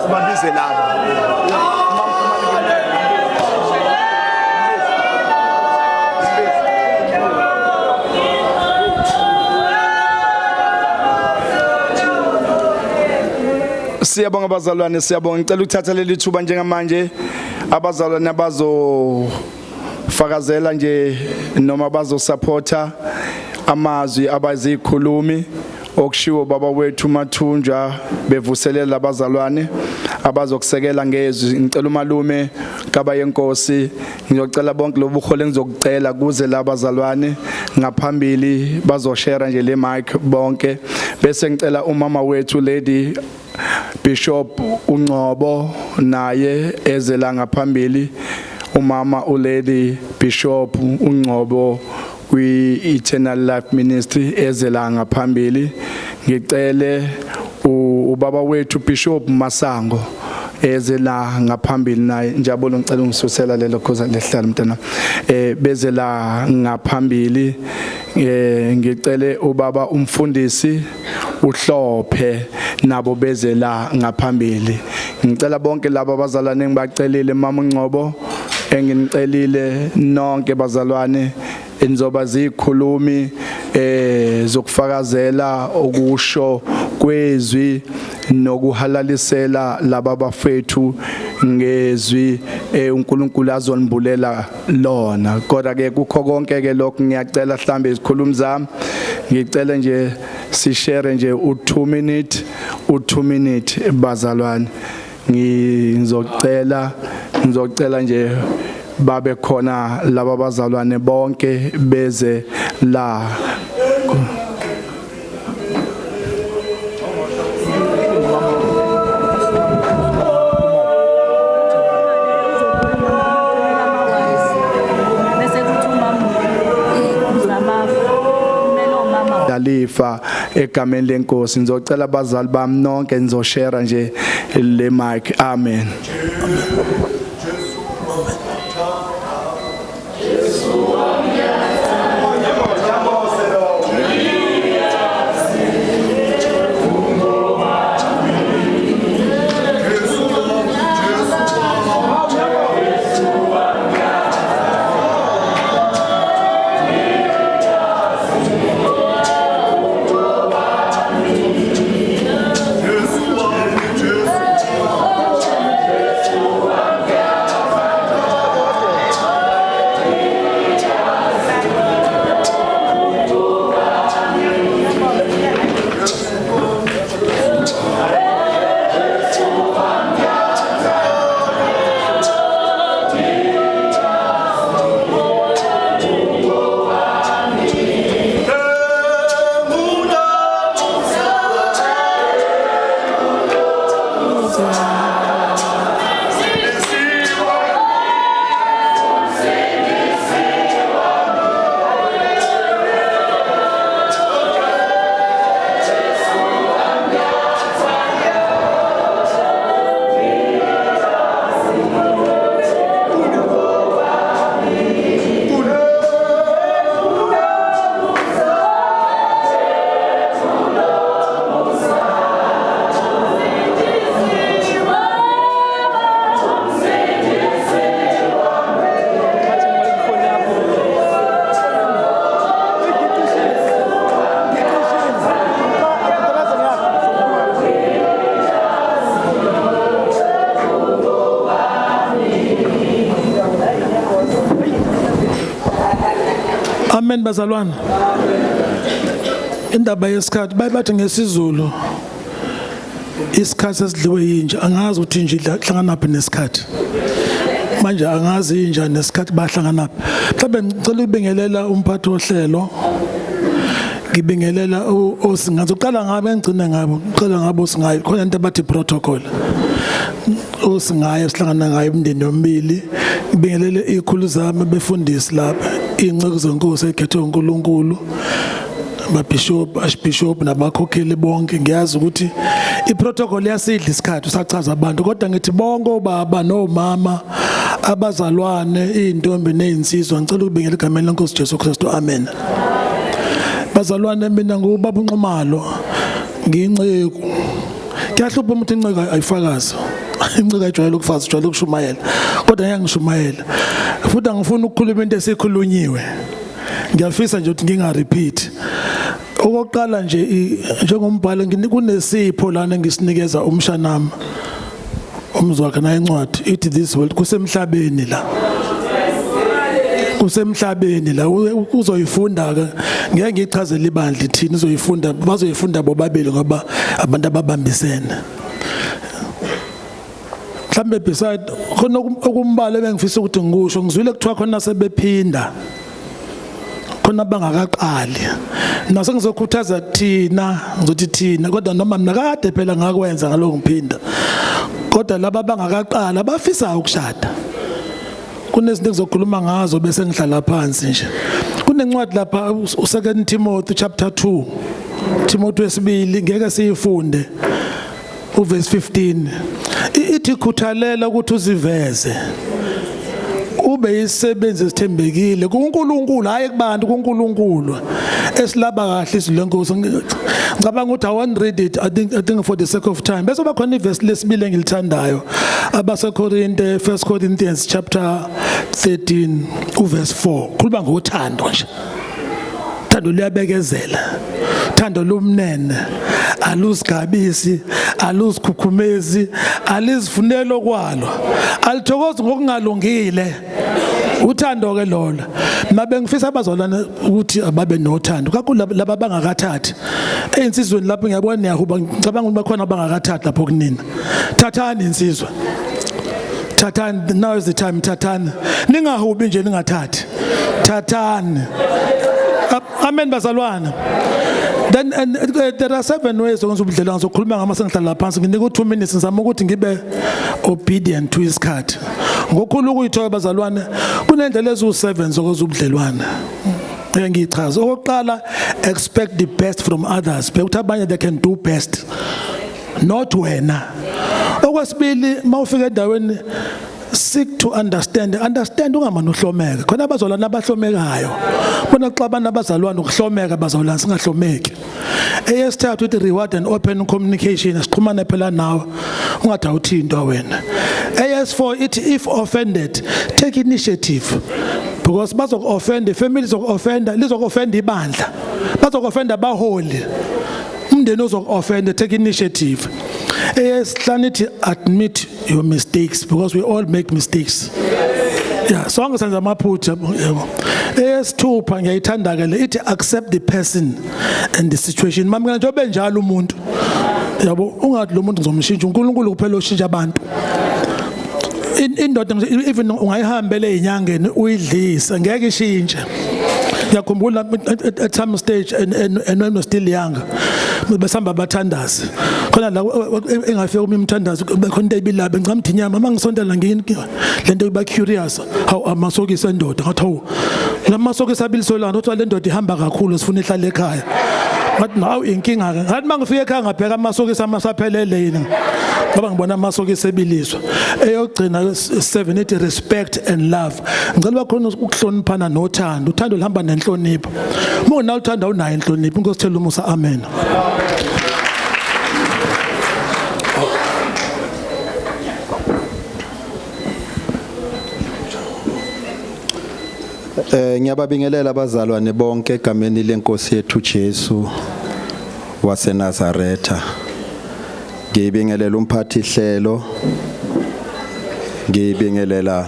Sibabize laba. Siyabonga abazalwane, siyabonga. Ngicela ukuthatha leli thuba njengamanje abazalwane abazofakazela nje noma bazosupporta amazwi abazikhulumi okushiwo baba wethu Mathunja bevuselela abazalwane abazokusekela ngezwi. Ngicela umalume kaba yenkosi, ngiyocela bonke lobuhole ngizokucela kuze labazalwane ngaphambili bazoshare nje le mic bonke, bese ngicela umama wethu Lady Bishop uNgcobo naye ezela ngaphambili. Umama uLady Bishop uNgcobo kwi-Eternal Life Ministry ezela ngaphambili. Ngicele ubaba wethu Bishop Masango ezela ngaphambili naye njalo ngicela ungisusela lelo khoza lehlala mntana bezela ngaphambili. Ngicele ubaba umfundisi uhlophe nabo bezela ngaphambili. Ngicela bonke laba abazalwane ngibacelile mama uNgcobo enginicelile nonke bazalwane enzoba zikhulumi zokufakazela okusho kwezwi nokuhalalisela laba bafethu ngezwi uNkulunkulu azonibulela lona. Kodwa ke kukho konke ke lokho ngiyacela mhlambe izikhulumi zami ngicela nje sishare nje u2 minute bazalwane. Ngizocela nje babe khona laba bazalwane bonke beze la. Dalifa egameni lenkosi ngizocela abazali bami nonke nizoshare nje le mic. Amen. Amen bazalwane. Indaba yesikhathi bayibathi ngesizulu isikhathi esidliwe yinja, angazi ukuthi inja ihlangana phi nesikhathi. Manje angazi inja nesikhathi bahlangana phi. Mhlawumbe ngicela ukubingelela umphathi wohlelo. Ngibingelela osingazi uqala ngabe engcine ngabo. Uqala ngabo osingayi khona into abathi protocol. Osingayi sihlangana ngayo umndeni omibili. Ngibingelele ikhulu zami befundisi lapha. Ingceke zenkosi ekhethwe uNkulunkulu. Bishop, Archbishop nabakhokheli bonke ngiyazi ukuthi iprotocol yasidla isikhathi usachaza abantu kodwa ngithi bonke obaba nomama abazalwane izintombi nezinsizwa ngicela ukubingelela egameni lenkosi Jesu Kristu. Amen. bazalwane mina ngubaba uNxumalo ngiyinceku kuyahlupha umuntu inceka ayifakazi inceka ijwayele ukufaza ijwayele ukushumayela kodwa ngiyangishumayela futhi angifuni ukukhuluma into esikhulunyiwe ngiyafisa nje ukuthi ngingarepeat okokuqala nje njengombhalo kunesipho lana ngisinikeza umshanami mzwakhe na incwadi ithi this world kusemhlabeni la uzoyifunda ke ngeke ngichazele ibandla ithini uzoyifunda bazoyifunda bobabili ngoba abantu ababambisene mhlambe beside khona okumbala bengifisa ukuthi ngikusho ngizwile kuthiwa khona sebephinda khona bangakaqali nase ngizokhuthaza thina ngizothi thina kodwa noma mina kade phela ngakwenza ngaloko ngiphinda kodwa laba bangakaqala bafisa ukushada kunezinto engizokhuluma ngazo bese ngihlala phansi nje kunencwadi lapha u2 Timothy chapter 2 Timothy wesibili ngeke siyifunde uverse 15 ithi khuthalela ukuthi uziveze ube isisebenzi esithembekile kuNkulunkulu hayi kubantu kuNkulunkulu esilaba kahle izwi lenkosi ngicabanga ukuthi I won't read it I think for the sake of time bese bakhona iverse lesibili engilithandayo abaseKorinte 1 Corinthians chapter 13 uverse 4 khuluma ngothando nje thando liyabekezela thando lumnene aluzigabisi aluzikhukhumezi alizifunelo kwalo alithokozi ngokungalungile uthando ke lona mabe ngifisa abazalwane ukuthi ababe nothando kakhulu laba bangakathathi einsizweni lapho ngiyabona niyahuba ngicabanga ukuthi bakhona abangakathathi lapho kunina thathani insizwa thathani now is the time thathani ningahubi nje ningathathi thathani amen bazalwana. Then there are 7 ways okwenza ubudlelwano sokhuluma ngama sengihlala phansi nginika 2 minutes ngizama ukuthi ngibe obedient to his card. Ngokhulu ukuyithola bazalwane kunendlela ezu7 zokwenza ubudlelwano. Ngiyichaza okokuqala expect the best from others. Bekuthi abanye they can do best not wena. Okwesibili mawufika endaweni seek to understand ungamane uhlomeke khona abazalwane abahlomekayo bona xa abantu abazalwane ukuhlomeka abazalwane singahlomeki eyesithathu uthi reward and open communication asixhumane phela nawe ungadawuthi into wena eyes4 ithi if offended take initiative because bazoku-offend family zoku-offenda lizoku-offend ibandla bazoku-offenda abaholi umndeni ozoku-offend take initiative eyesihlanu ithi admit your mistakes because we all make mistakes yeah sonke senza amaphutha eyesithupha ngiyayithanda ke le ithi accept the person and the situation mamela njengoba njalo umuntu yabo ungathi lo muntu ngizomshintsha uNkulunkulu kuphela oshintsha abantu indoda even ungayihambele ezinyangeni uyidlisa ngeke ishintshe ngiyakhumbula at some stage and when we still young besihamba abathandazi khona la engafika umthandazi bekhona into ebilabe ngicamthi inyama mangisondela ngini lento iba curious how amasokisi endoda ngathi hawu lamasokisi abilisolana uthi le ndoda ihamba kakhulu sifuna ihlale ekhaya ngathi nawu inkinga ke ngathi mangifika ekhaya ngabheka amasokisi amasaphelele yini ngoba ngibona amasokisi ebiliswa eyogcina 7 ithi respect and love ngicela bakhona ukuhloniphana nothando uthando lihamba nenhlonipho uma unaluthanda unayo inhlonipho inkosi sithela umusa amen. Ngiyababingelela abazalwane bonke egameni lenkosi yethu Jesu waseNazaretha. Ngiyibingelela umphathi hlelo. Ngiyibingelela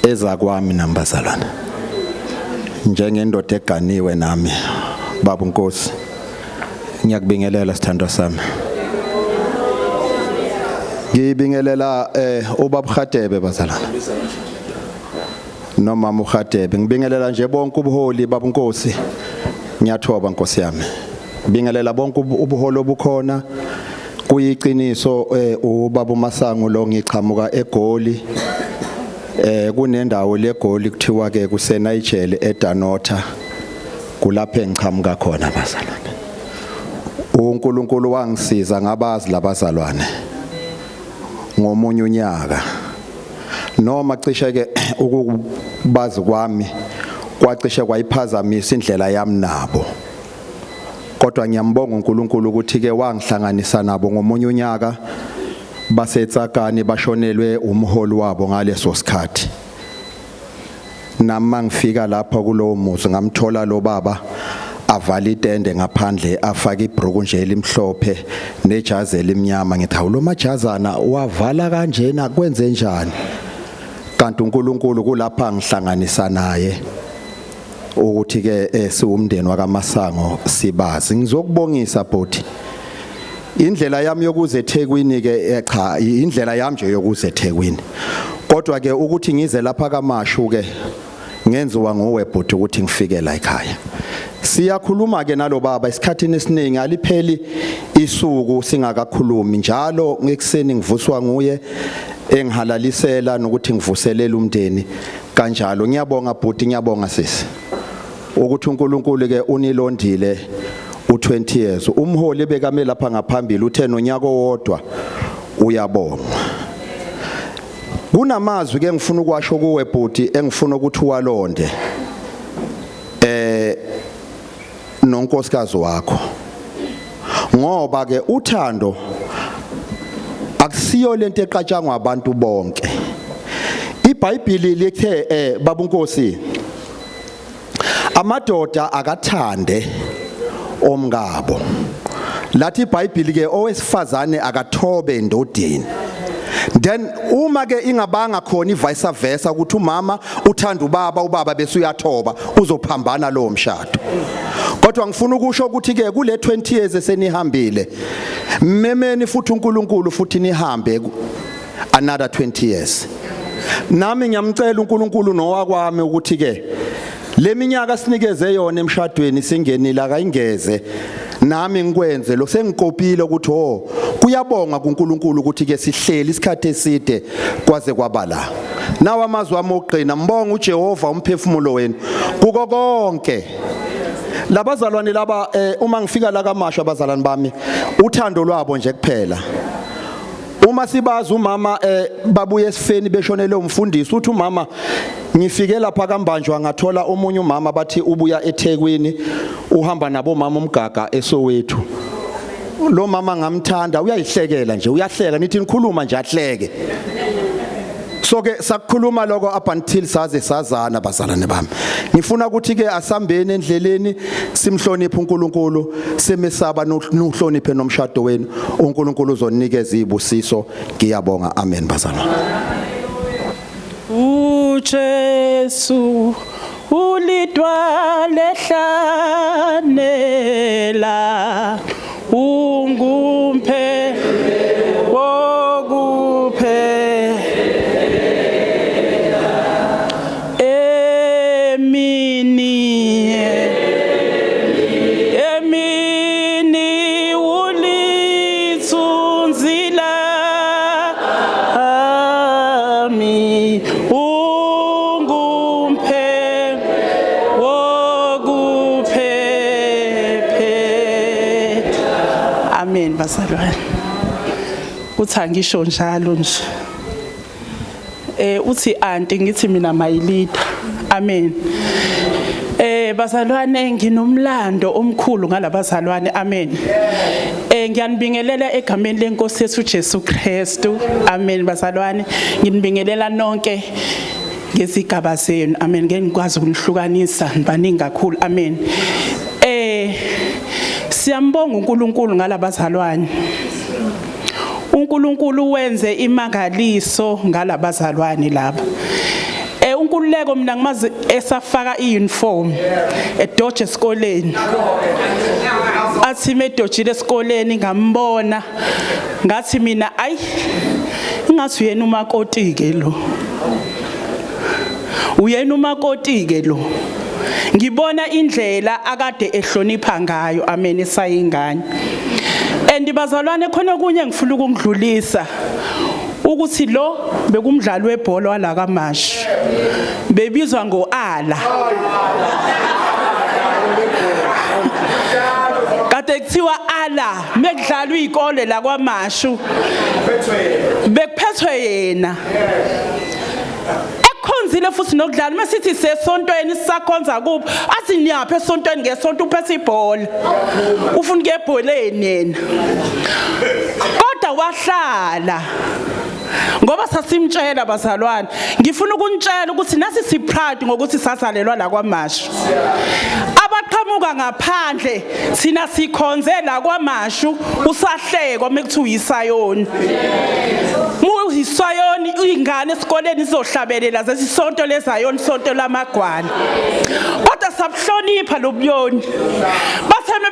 ezakwami nambazalwane. Njengendoda eganiwe nami baba Nkosi. Ngiyakubingelela sithandwa sami. Ngiyibingelela ubaba hadebe bazalwane. Noma muhadebe ngibingelela nje bonke ubuholi baba Nkosi ngiyathoba Nkosi yami ngibingelela bonke ubuholi obukhona kuyiqiniso ubaba uMasango lo ngichamuka eGoli kunendawo leGoli kuthiwa ke kuseNigel eDanota kulapho engichamuka khona bazalwane uNkulunkulu wangisiza ngabazi labazalwane ngomunye unyaka noma cishe ke ukubazi kwami kwacishe kwayiphazamisa indlela yami nabo. Kodwa ngiyambonga uNkulunkulu ukuthi ke wangihlanganisa nabo ngomunye unyaka basetsakani bashonelwe umholi wabo ngaleso sikhathi. Nami ngifika lapha kulowo muzi ngamthola lo baba avala itende ngaphandle afaka ibruku nje elimhlophe nejazi elimnyama. Ngithi hawu lo majazana wavala kanjena kwenze njani? Kanti uNkulunkulu kulapha ngihlanganisa naye ukuthi ke siwumndeni wakaMasango sibazi. Ngizokubongisa bhuti. Indlela yami yokuze eThekwini ke cha indlela yami nje yokuze eThekwini. Kodwa ke ukuthi ngize lapha kaMashu ke ngenziwa nguwe bhuti ukuthi ngifike la ekhaya. Siyakhuluma ke nalo baba isikhathini esiningi alipheli isuku singakakhulumi njalo ngekuseni ngivuswa nguye engihalalisela nokuthi ngivuselela umndeni kanjalo. Ngiyabonga bhuti, ngiyabonga sisi ukuthi uNkulunkulu ke unilondile u20 years. Umholi bekame lapha ngaphambili uthe nonyaka owodwa uyabonga. Kunamazwi ke ngifuna ukwasho kuwe bhuti engifuna ukuthi uwalonde nonkosikazi wakho, ngoba ke uthando akusiyo lento eqatshangwa abantu bonke. iBhayibheli lithe baba uNkosi amadoda akathande omngabo. Lathi iBhayibheli ke owesifazane akathobe endodeni. Then uma ke ingabanga khona ivice versa ukuthi umama uthanda ubaba bese uyathoba uzophambana lo mshado. Kodwa ngifuna ukusho ukuthi ke kule 20 years esenihambile memeni futhi uNkulunkulu futhi nihambe another 20 years. Nami ngiyamcela uNkulunkulu nowakwami ukuthi ke leminyaka sinikeze yona emshadweni singenile akayingeze nami ngikwenze lo sengikopile ukuthi kuyabonga kuNkulunkulu ukuthi ke sihleli isikhathi eside kwaze kwabala. Nawa amazwi ami oqina mbonga uJehova umphefumulo wenu kuko konke. Labazalwane laba uma ngifika la kaMashu abazalwane bami uthando lwabo nje kuphela. Uma sibaza umama babuye esifeni beshonele umfundisi uthi umama ngifike lapha kaMbanjwa ngathola omunye umama bathi ubuya eThekwini uhamba nabo mama umgaga eSoweto. Lo mama ngamthanda uyayihlekela nje uyahleka nithi nikhuluma nje ahleke. So ke sakukhuluma lokho up until saze sazana bazalwane bami. Ngifuna ukuthi ke asambeni endleleni simhloniphe uNkulunkulu semesaba nohloniphe nomshado wenu. uNkulunkulu uzonikeza izibusiso. Ngiyabonga, amen bazalwane. uJesu ulidwa lehlanela ungumpe wokuphela emini ulithunzila ami ungumpe wokuphephe. Amen bazalwane. Uthi angisho njalo nje. Uthi anti ngithi mina mayilida. Amen. Bazalwane nginomlando omkhulu ngalabazalwane. Amen. Ngiyanibingelela egameni leNkosi yethu Jesu Kristu. Amen bazalwane. Nginibingelela nonke ngezigaba zenu. Amen. Ngeke ngikwazi ukunihlukanisa baningi kakhulu. Amen. Siyambonga uNkulunkulu ngalabazalwane. uNkulunkulu wenze imangaliso ngalabazalwane laba. uNkululeko mina ngimazi esafaka iuniform eDoje esikoleni. Athi medojile esikoleni ngambona ngathi mina ayi ngathi uyena umakoti ke lo. Uyena umakoti ke lo. Ngibona indlela akade ehlonipha ngayo. Amen esayingane. Bazalwane khona kunye ngifuna ukungidlulisa ukuthi lo bekumdlalo webhola wala kaMashu bebizwa ngoAla. Kade kuthiwa Ala mekudlalwa izikole la kwaMashu bekuphethwe yena siphuzile futhi nokudlala masithi sesontweni sisakhonza kubo athi niyaphe esontweni ngesonto uphethe ibhola ufuna ukebholeni yena kodwa wahlala ngoba sasimtshela bazalwane ngifuna ukunitshela ukuthi nasi siproud ngokuthi sazalelwa la kwaMashu abaqhamuka ngaphandle sina sikhonze la kwaMashu usahlekwa mekuthiwa yisayoni Sayoni uyingane esikoleni izohlabelela zesisonto lezayoni sonto lamagwala kodwa sabuhlonipha lobuyoni batheme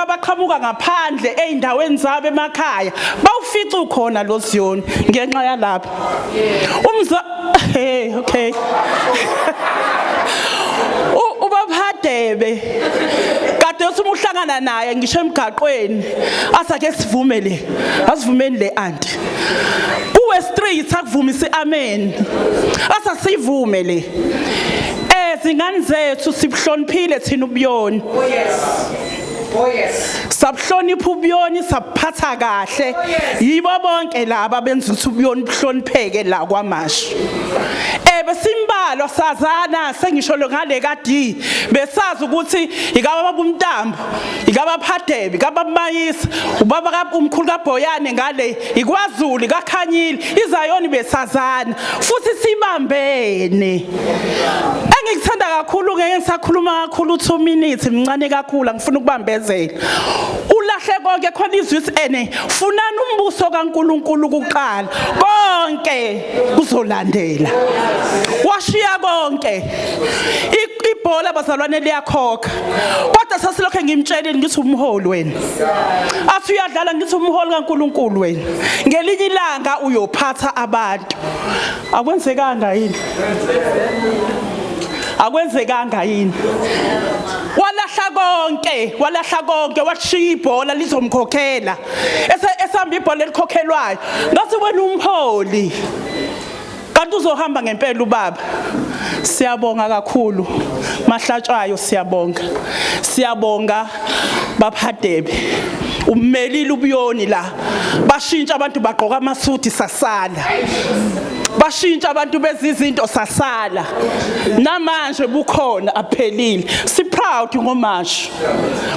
baqhamuka ngaphandle eindaweni zabo emakhaya bawufica ukhona lo Ziyoni ngenxa yalapha okay ubaba hadebe kade usumuhlangana naye ngisho emgaqweni asake sivumele asivumeni le auntie kuwe street akuvumisa amen asasivumele zingane zethu sibuhloniphile thina ubuyoni oh yes sabuhlonipha ubuyoni sabuphatha kahle yibo bonke laba benza ukuthi ubuyoni buhlonipheke la kwaMashu besimbalwa sazana sengisho lo ngale kadi besazi ukuthi ikaba baba uMntambo ikaba Hadebe ikaba Mayisa ubaba umkhulu kaBhoyane ngale iKwaZulu kaKhanyile izayoni besazana futhi sibambene engikuthanda kakhulu ngeke ngisakhuluma kakhulu 2 minutes mncane kakhulu ngifuna ukubambezela ulahle konke khona izwi ene funani umbuso kaNkuluNkulu kuqala konke kuzolandela washiya konke ibhola bazalwane liyakhokha kodwa sasilokho ngimtsheleni ngithi umholi wena athi uyadlala ngithi umholi kaNkuluNkulu wena ngelinye ilanga uyophatha abantu akwenzekanga yini akwenzekanga yini walahla konke washiya ibhola lizomkhokhela esamba ibhola elikhokhelwayo ngathi wena umholi kanti uzohamba ngempela ubaba siyabonga kakhulu mahlatshwayo siyabonga baphadebe umelile ubuyoni la bashintsha abantu bagqoka amasuti sasala bashintsha abantu bezizinto sasala namanje bukhona aphelile si proud ngoMashu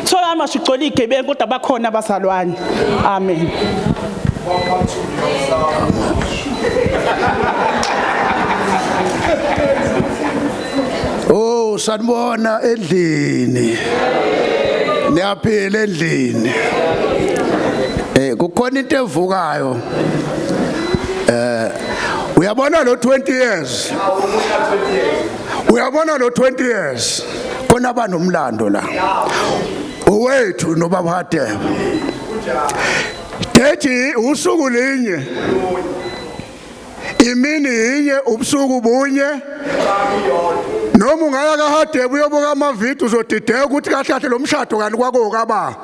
thola amashu ugcwele igebengu kodwa bakhona abazalwane amen. Oh sanibona endlini niyaphila endlini kukhona into evukayo uyabona lo 20 years uyabona lo 20 years khona banomlando la owethu nobaba Hadebe dethi usuku linye imini yinye ubusuku bunye noma ungaya kaHadebe uyobuka amavidiyo uzodideka ukuthi kahle lo mshado kanti kwakokaba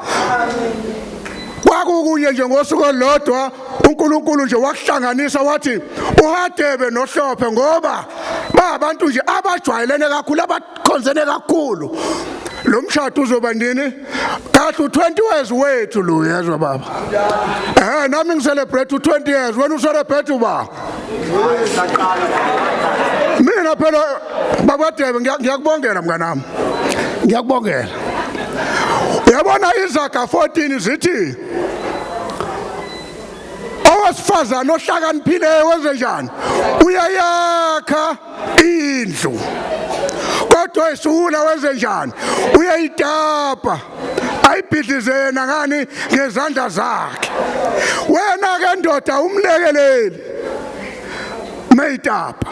kwakukunye nje ngosuku olodwa uNkulunkulu nje wakuhlanganisa wathi uHadebe noHlophe ngoba abantu nje abajwayelene kakhulu abakhonzene kakhulu lo mshado uzoba ndini kahle 20 years wethu lo yazwa baba nami ngicelebrate 20 years wena ucelebrate uba mina phela baba Hadebe ngiyakubongela mnganami ngiyakubongela uyabona iZaga 14 zithi owesifazana ohlakaniphileyo wenze njani uyayakha indlu kodwa esula wenze njani uyayitapa ayibhidlizena ngani ngezandla zakhe wena ke ndoda umlekeleli mayitapa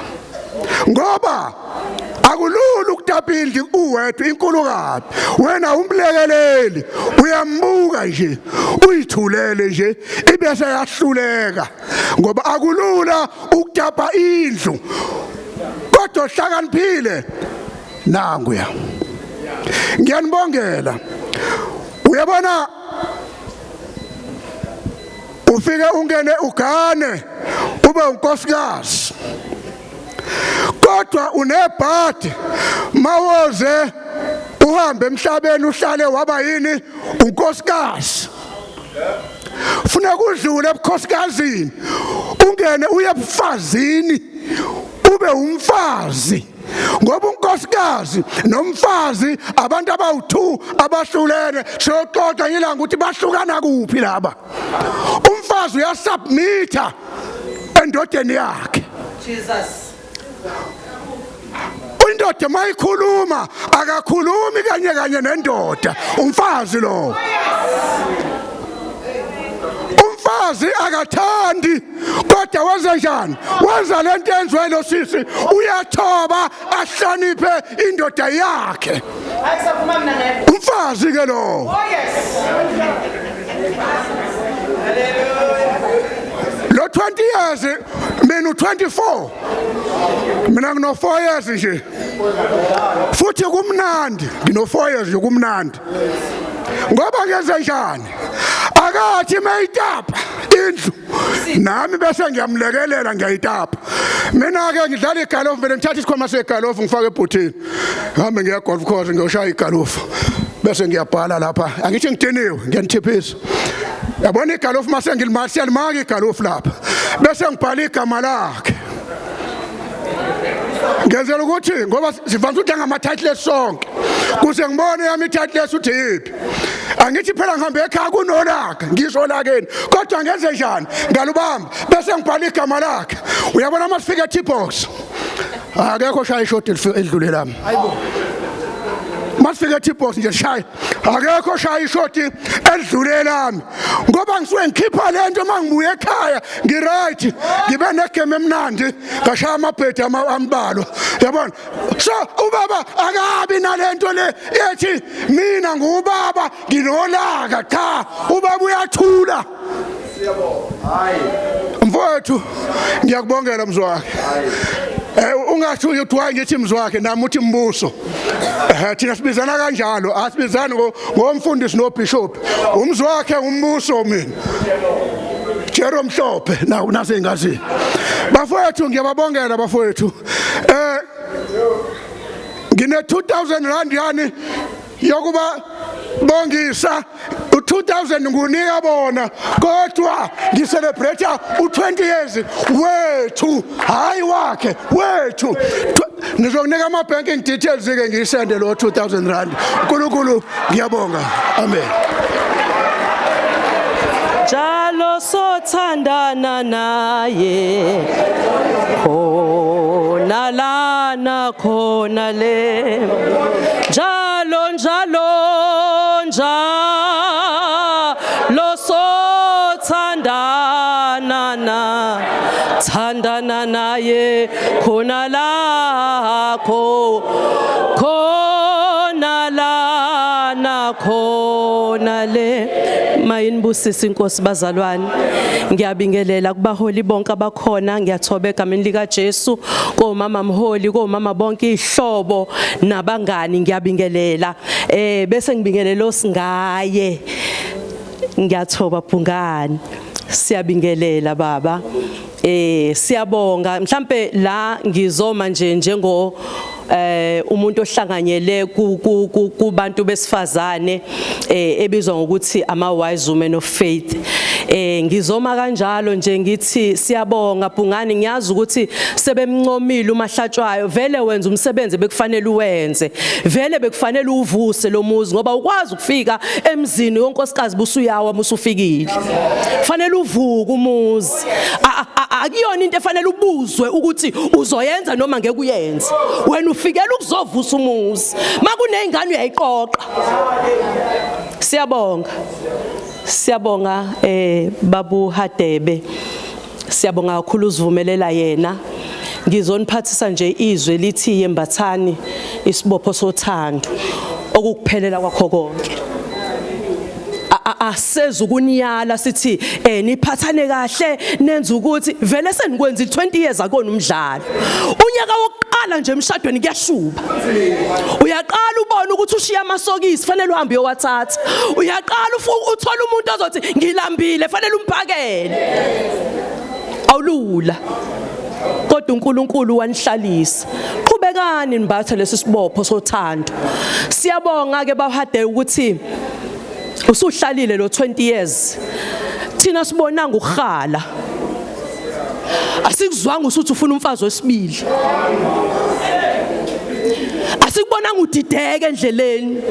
ngoba akulula ukutapa indlu uwedwa inkulukazi wena umlekeleli uyambuka nje uyithulele nje ibese yahluleka ngoba akulula ukutapa indlu kodwa hlakaniphile nanguya ngiyanibongela uyabona ufike ungene ugane ube unkosikazi kodwa unebhadi mawoze uhambe emhlabeni uhlale waba yini unkosikazi funeka udlule ebukhosikazini ungene uye ebufazini ube ube umfazi ngoba unkosikazi nomfazi abantu abawu2 abahlulene soxoxa ngilanga ukuthi bahlukana kuphi laba umfazi uyasubmita endodeni yakhe Jesus indoda mayikhuluma akakhulumi kanye nendoda umfazi lo umfazi akathandi kodwa wenza njani wenza lento enziwe lo sisi uyathoba ahloniphe indoda yakhe umfazi ke lo lo 20 years mina u24 mina ngino 4 years nje futhi kumnandi ngino 4 years nje kumnandi ngoba ngenza njani akathi mayitapa indlu nami bese ngiyamlekelela ngiyayitapa mina ke ngidlala igalofu vele ngithatha isikhwama segalofu ngifake ebhuthini ngihambe ngiya golf course ngiyoshaya igalofu bese ngiyabhala lapha angithi ngidiniwe ngiyanithiphisa yabona igalofu mase ngilimasimaka igalofu lapha bese ngibhala igama lakhe ngenzela ukuthi ngoba sivamile ukuthi ngama-title sonke kuze ngibone yami i-title uthi yiphi angithi phela ngihambe ekhaya kunolaka ngisho lakeni kodwa ngenze njani ngalubamba bese ngibhala igama lakhe uyabona masifika e-T-box akekho shaya ishoti elidlule lami masifika e-T-box nje shaya akekho shaya ishoti elidlule lami ngoba ngisuke ngikhipha lento mangibuye ekhaya ngiright ngibe negame emnandi ngashaya amabhedi ambalwa yabona so ubaba akabi nalento le ethi mina ngubaba nginolaka cha ubaba uyathula hayi mfowethu ngiyakubongela mzwakhe ungathi uthi ngithi mzwakhe nami uthi mbuso thina sibizana kanjalo asibizani ngomfundisi nobishop umzwakhe umbuso mina Jero mhlophe nase ngazi bafowethu ngiyababongela bafowethu ngine 2000 rand yani yokuba bongisa u2000 ngunika bona kodwa ngicelebrate u20 years wethu hayi wakhe wethu nizokunika ama banking details ke ngisende lo 2000 rand uNkulunkulu ngiyabonga amen Jalo sothandana naye khona lana khona le njalo sothandana naye khona lakho khona lana khona le mayinibusisa inkosi bazalwane ngiyabingelela kubaholi bonke abakhona ngiyathoba egameni lika Jesu komama mholi komama bonke ihlobo nabangani ngiyabingelela bese ngibingelela osingaye ngiyathoba Phungani siyabingelela baba siyabonga mhlambe la ngizoma nje njengo umuntu ohlanganyele kubantu besifazane ebizwa ngokuthi ama wise women of faith ngizoma kanjalo nje ngithi siyabonga Phungani ngiyazi ukuthi sebemncomile umahlatshwayo vele wenza umsebenzi bekufanele uwenze vele bekufanele uvuse lo muzi ngoba ukwazi ukufika emzini wonkosikazi busuyawa musufikile fanele uvuke umuzi akuyona into efanele ubuzwe ukuthi uzoyenza noma ngeke uyenze wena ufikela ukuzovusa umuzi makunezingane uyayiqoqa siyabonga babu hadebe siyabonga kakhulu uzivumelela yena ngizoniphathisa nje izwe lithi yembathani isibopho sothando okukuphelela kwakho konke asezukuniala sithi niphathane kahle nenza ukuthi vele senikwenza 20 years akona umdlalo unyaka wokuqala nje emshadweni kuyashuba uyaqala ubona ukuthi ushiya amasokisi fanele uhambe uyowathatha uyaqala uthola umuntu ozothi ngilambile fanele umphakele awulula kodwa uNkulunkulu wanihlalisa qhubekani nibathe lesi sibopho sothando siyabonga ke bahade ukuthi usuhlalile lo 20 years thina sibonanga ukukhala Asikuzwanga usuthi ufuna umfazi wesibili. Asikubonanga udideke endleleni.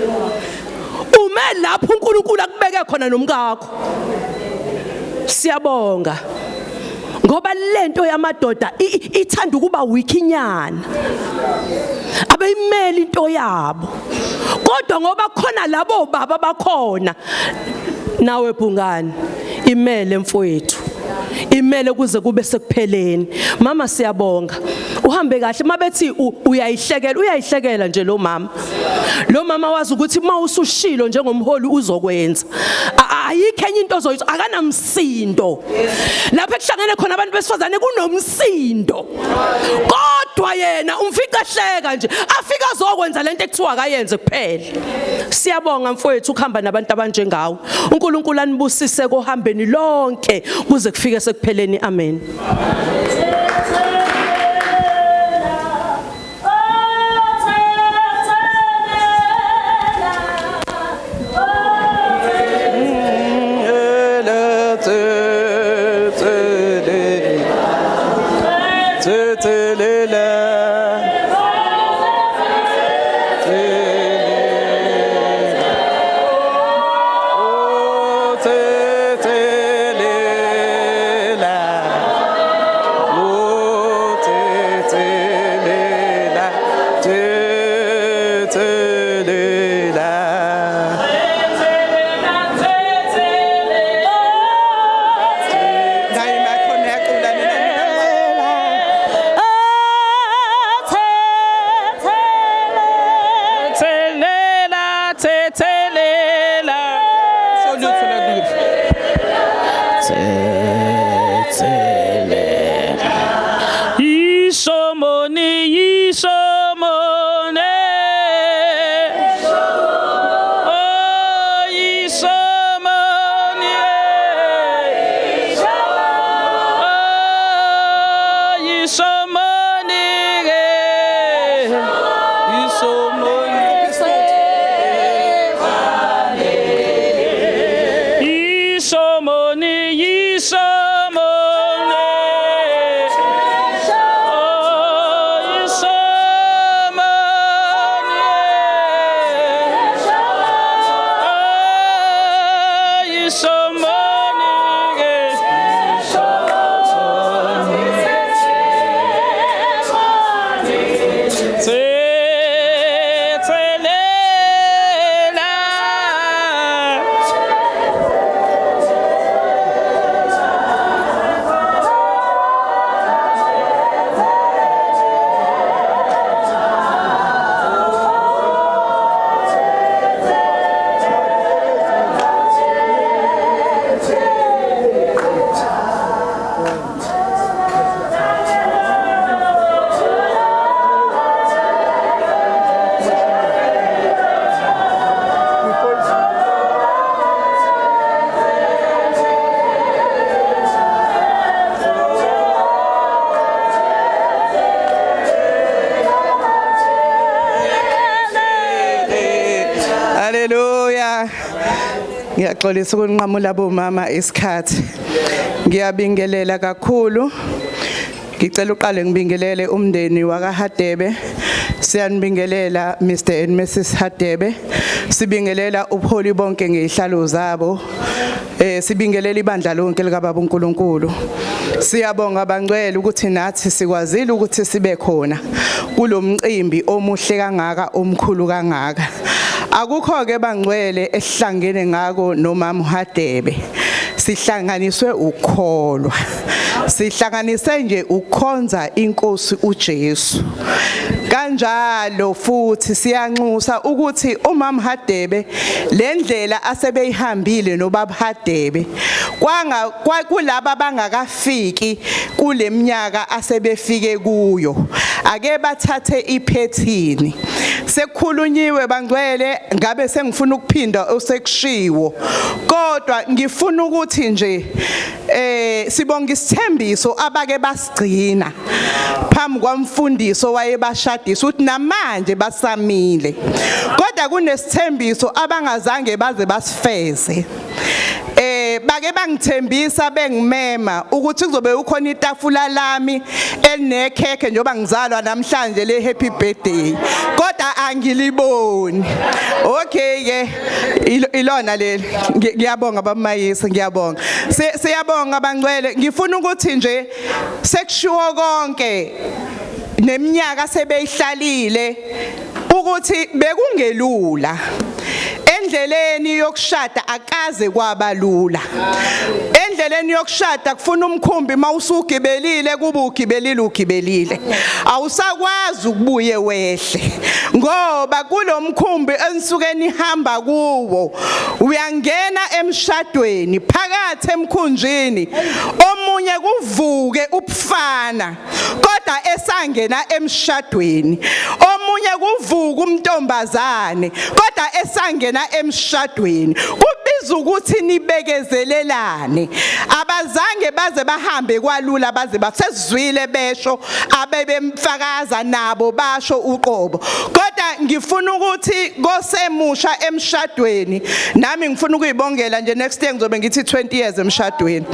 Ume lapho uNkulunkulu akubeke khona nomkakho. Siyabonga. Ngoba lento yamadoda ithanda ukuba weakinyana. Abayimeli into yabo. Kodwa ngoba khona labo baba bakhona. Nawe Bhungane, imele mfowethu. Imele kuze kube sekupheleni. Mama siyabonga. Uhambe kahle mabethi uyayihlekela nje lo mama. Lo mama wazi ukuthi mawusushilo njengomholi uzokwenza. Ayikho enye into ozoyithi akanamsindo. Lapho ekuhlangene khona abantu besifazane kunomsindo. Kodwa yena umfica ehleka nje afika azokwenza lento ekuthiwa akayenze kuphela. Siyabonga mfowethu ukuhamba nabantu abanjengawe. uNkulunkulu anibusise kohambeni lonke kuze kufike sekupheleni. Amen. Ngiyaxolisa ukunqamula bomama isikhathi. Ngiyabingelela kakhulu. Ngicela uqale ngibingelele umndeni wakaHadebe. Siyanibingelela Mr and Mrs Hadebe. Sibingelela ubuholi bonke ngezihlalo zabo. Sibingelela ibandla lonke likaBaba uNkulunkulu. Siyabonga bangcwele ukuthi nathi sikwazile ukuthi sibe khona kulomcimbi omuhle kangaka omkhulu kangaka. Akukho ke bangcwele esihlangene ngako nomama uHadebe. Sihlanganiswe ukukholwa. Sihlanganise nje ukukhonza iNkosi uJesu. Kanjalo futhi siyanxusa ukuthi umama Hadebe lendlela asebeyihambile nobaba Hadebe kulaba bangakafiki kuleminyaka asebefike kuyo ake bathathe iphethini. Sekukhulunyiwe bangcwele ngabe sengifuna ukuphinda osekushiwo kodwa ngifuna ukuthi nje sibonga isithembiso abake basigcina phambi kwamfundiso wayebashadisa uthi namanje basamile kodwa kunesithembiso abangazange baze basifeze bake bangithembisa bengimema ukuthi kuzobe ukhona itafula lami elinekhekhe njengoba ngizalwa namhlanje le happy birthday kodwa angiliboni. Okay ke ilona leli ngiyabonga bamayisi ngiyabonga siyabonga bangcwele ngifuna ukuthi nje sekushiwo konke neminyaka sebeyihlalile ukuthi bekungelula endleleni yokushada akaze kwabalula. Endleleni yokushada kufuna umkhumbi mawusugibelile kuba ugibelile awusakwazi ukubuye wehle ngoba kulomkhumbi enisuke nihamba kuwo uyangena emshadweni phakathi emkhunjini omunye kuvuke ubufana kodwa esangena emshadweni omunye kuvuka umntombazane kodwa esangena emshadweni kubiza ukuthi nibekezelelane abazange baze bahambe kwalula baze basezwile besho abebemfakaza nabo basho uqobo kodwa ngifuna ukuthi kosemusha emshadweni nami ngifuna ukuyibongela nje next year ngizobe ngithi 20 years emshadweni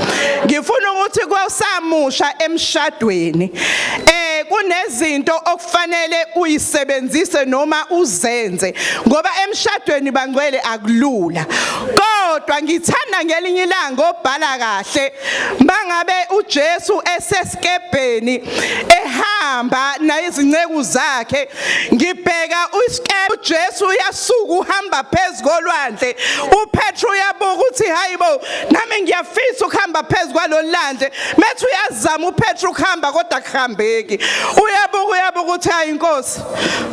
ngifuna ukuthi kosamusha emshadweni kunezinto okufanele uyisebenzise noma uzenze ngoba emshadweni bangcwele akulula kodwa ngithanda ngelinye ilanga obhala kahle mangabe uJesu esesikebheni ehamba nayizinceku zakhe ngibheka uJesu uyasuka uhamba phezukolwandle uPetru uyabuka ukuthi hayibo nami ngiyafisa ukuhamba phezukwalolwandle methi uyazama uPetru ukuhamba kodwa akuhambeki uyabuka ukuthi hayi inkosi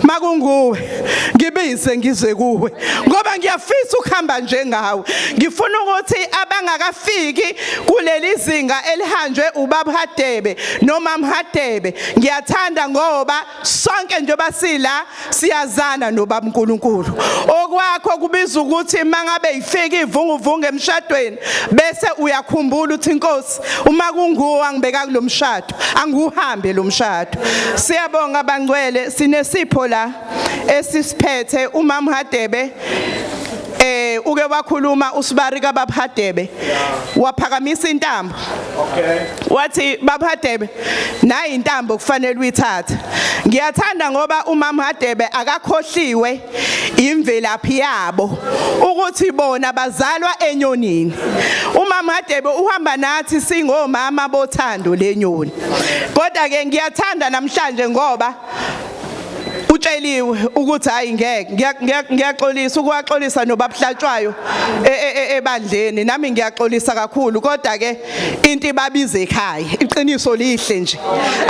makunguwe ngibize ngize kuwe ngoba ngiyafisa ukuhamba njengawe ngifuna ukuthi abangakafiki kuleli zinga elihanjwe ubaba hadebe noma mhadebe ngiyathanda ngoba sonke njengoba sila siyazana nobaba uNkulunkulu okwakho kubiza ukuthi mangabe ifika ivunguvungu emshadweni bese uyakhumbula ukuthi inkosi uma kunguwe angibeka kulomshado anguhambe lomshado. Siyabonga bangcwele sinesipho la esisiphethe umama hadebe uke wakhuluma usibarika baba hadebe waphakamisa intambo wathi baba hadebe nayi intambo kufanele uyithathe ngiyathanda ngoba umama hadebe akakhohliwe imvelaphi yabo ukuthi bona bazalwa enyonini umama hadebe uhamba nathi singomama bothando lenyoni kodwa ke ngiyathanda namhlanje ngoba utsheliwe ukuthi hayi ngeke ngiyaxolisa ukwaxolisa nobabhlatshwayo ebandleni nami ngiyaxolisa kakhulu kodwa ke into ibabiza ekhaya iqiniso lihle nje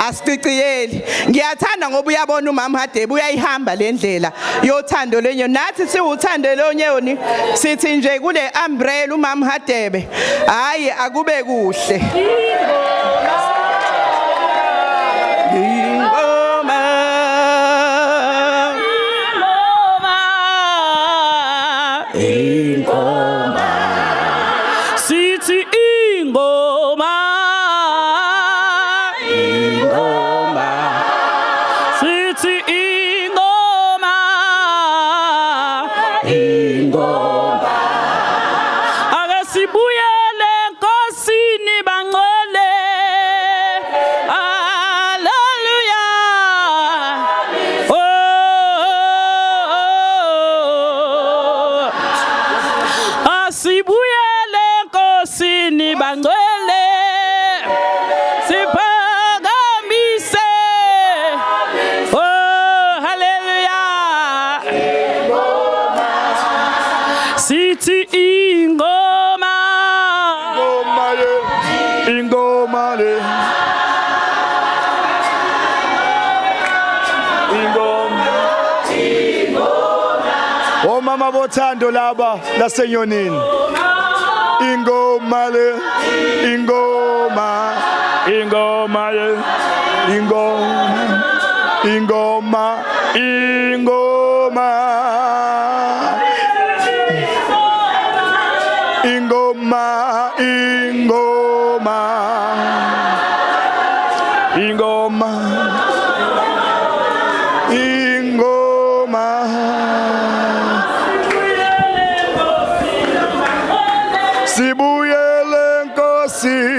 asiciciyeli ngiyathanda ngoba uyabona umama hadebe uyayihamba le ndlela yothando lenyoni nathi siwuthando lenyoni sithi nje kule umbrella umama hadebe hayi akube kuhle Omama bothando laba lasenyonini ingoma le ingoma ingoma le ingoma ingoma ingoma ingoma ingoma ingoma ingoma sibuyele Nkosi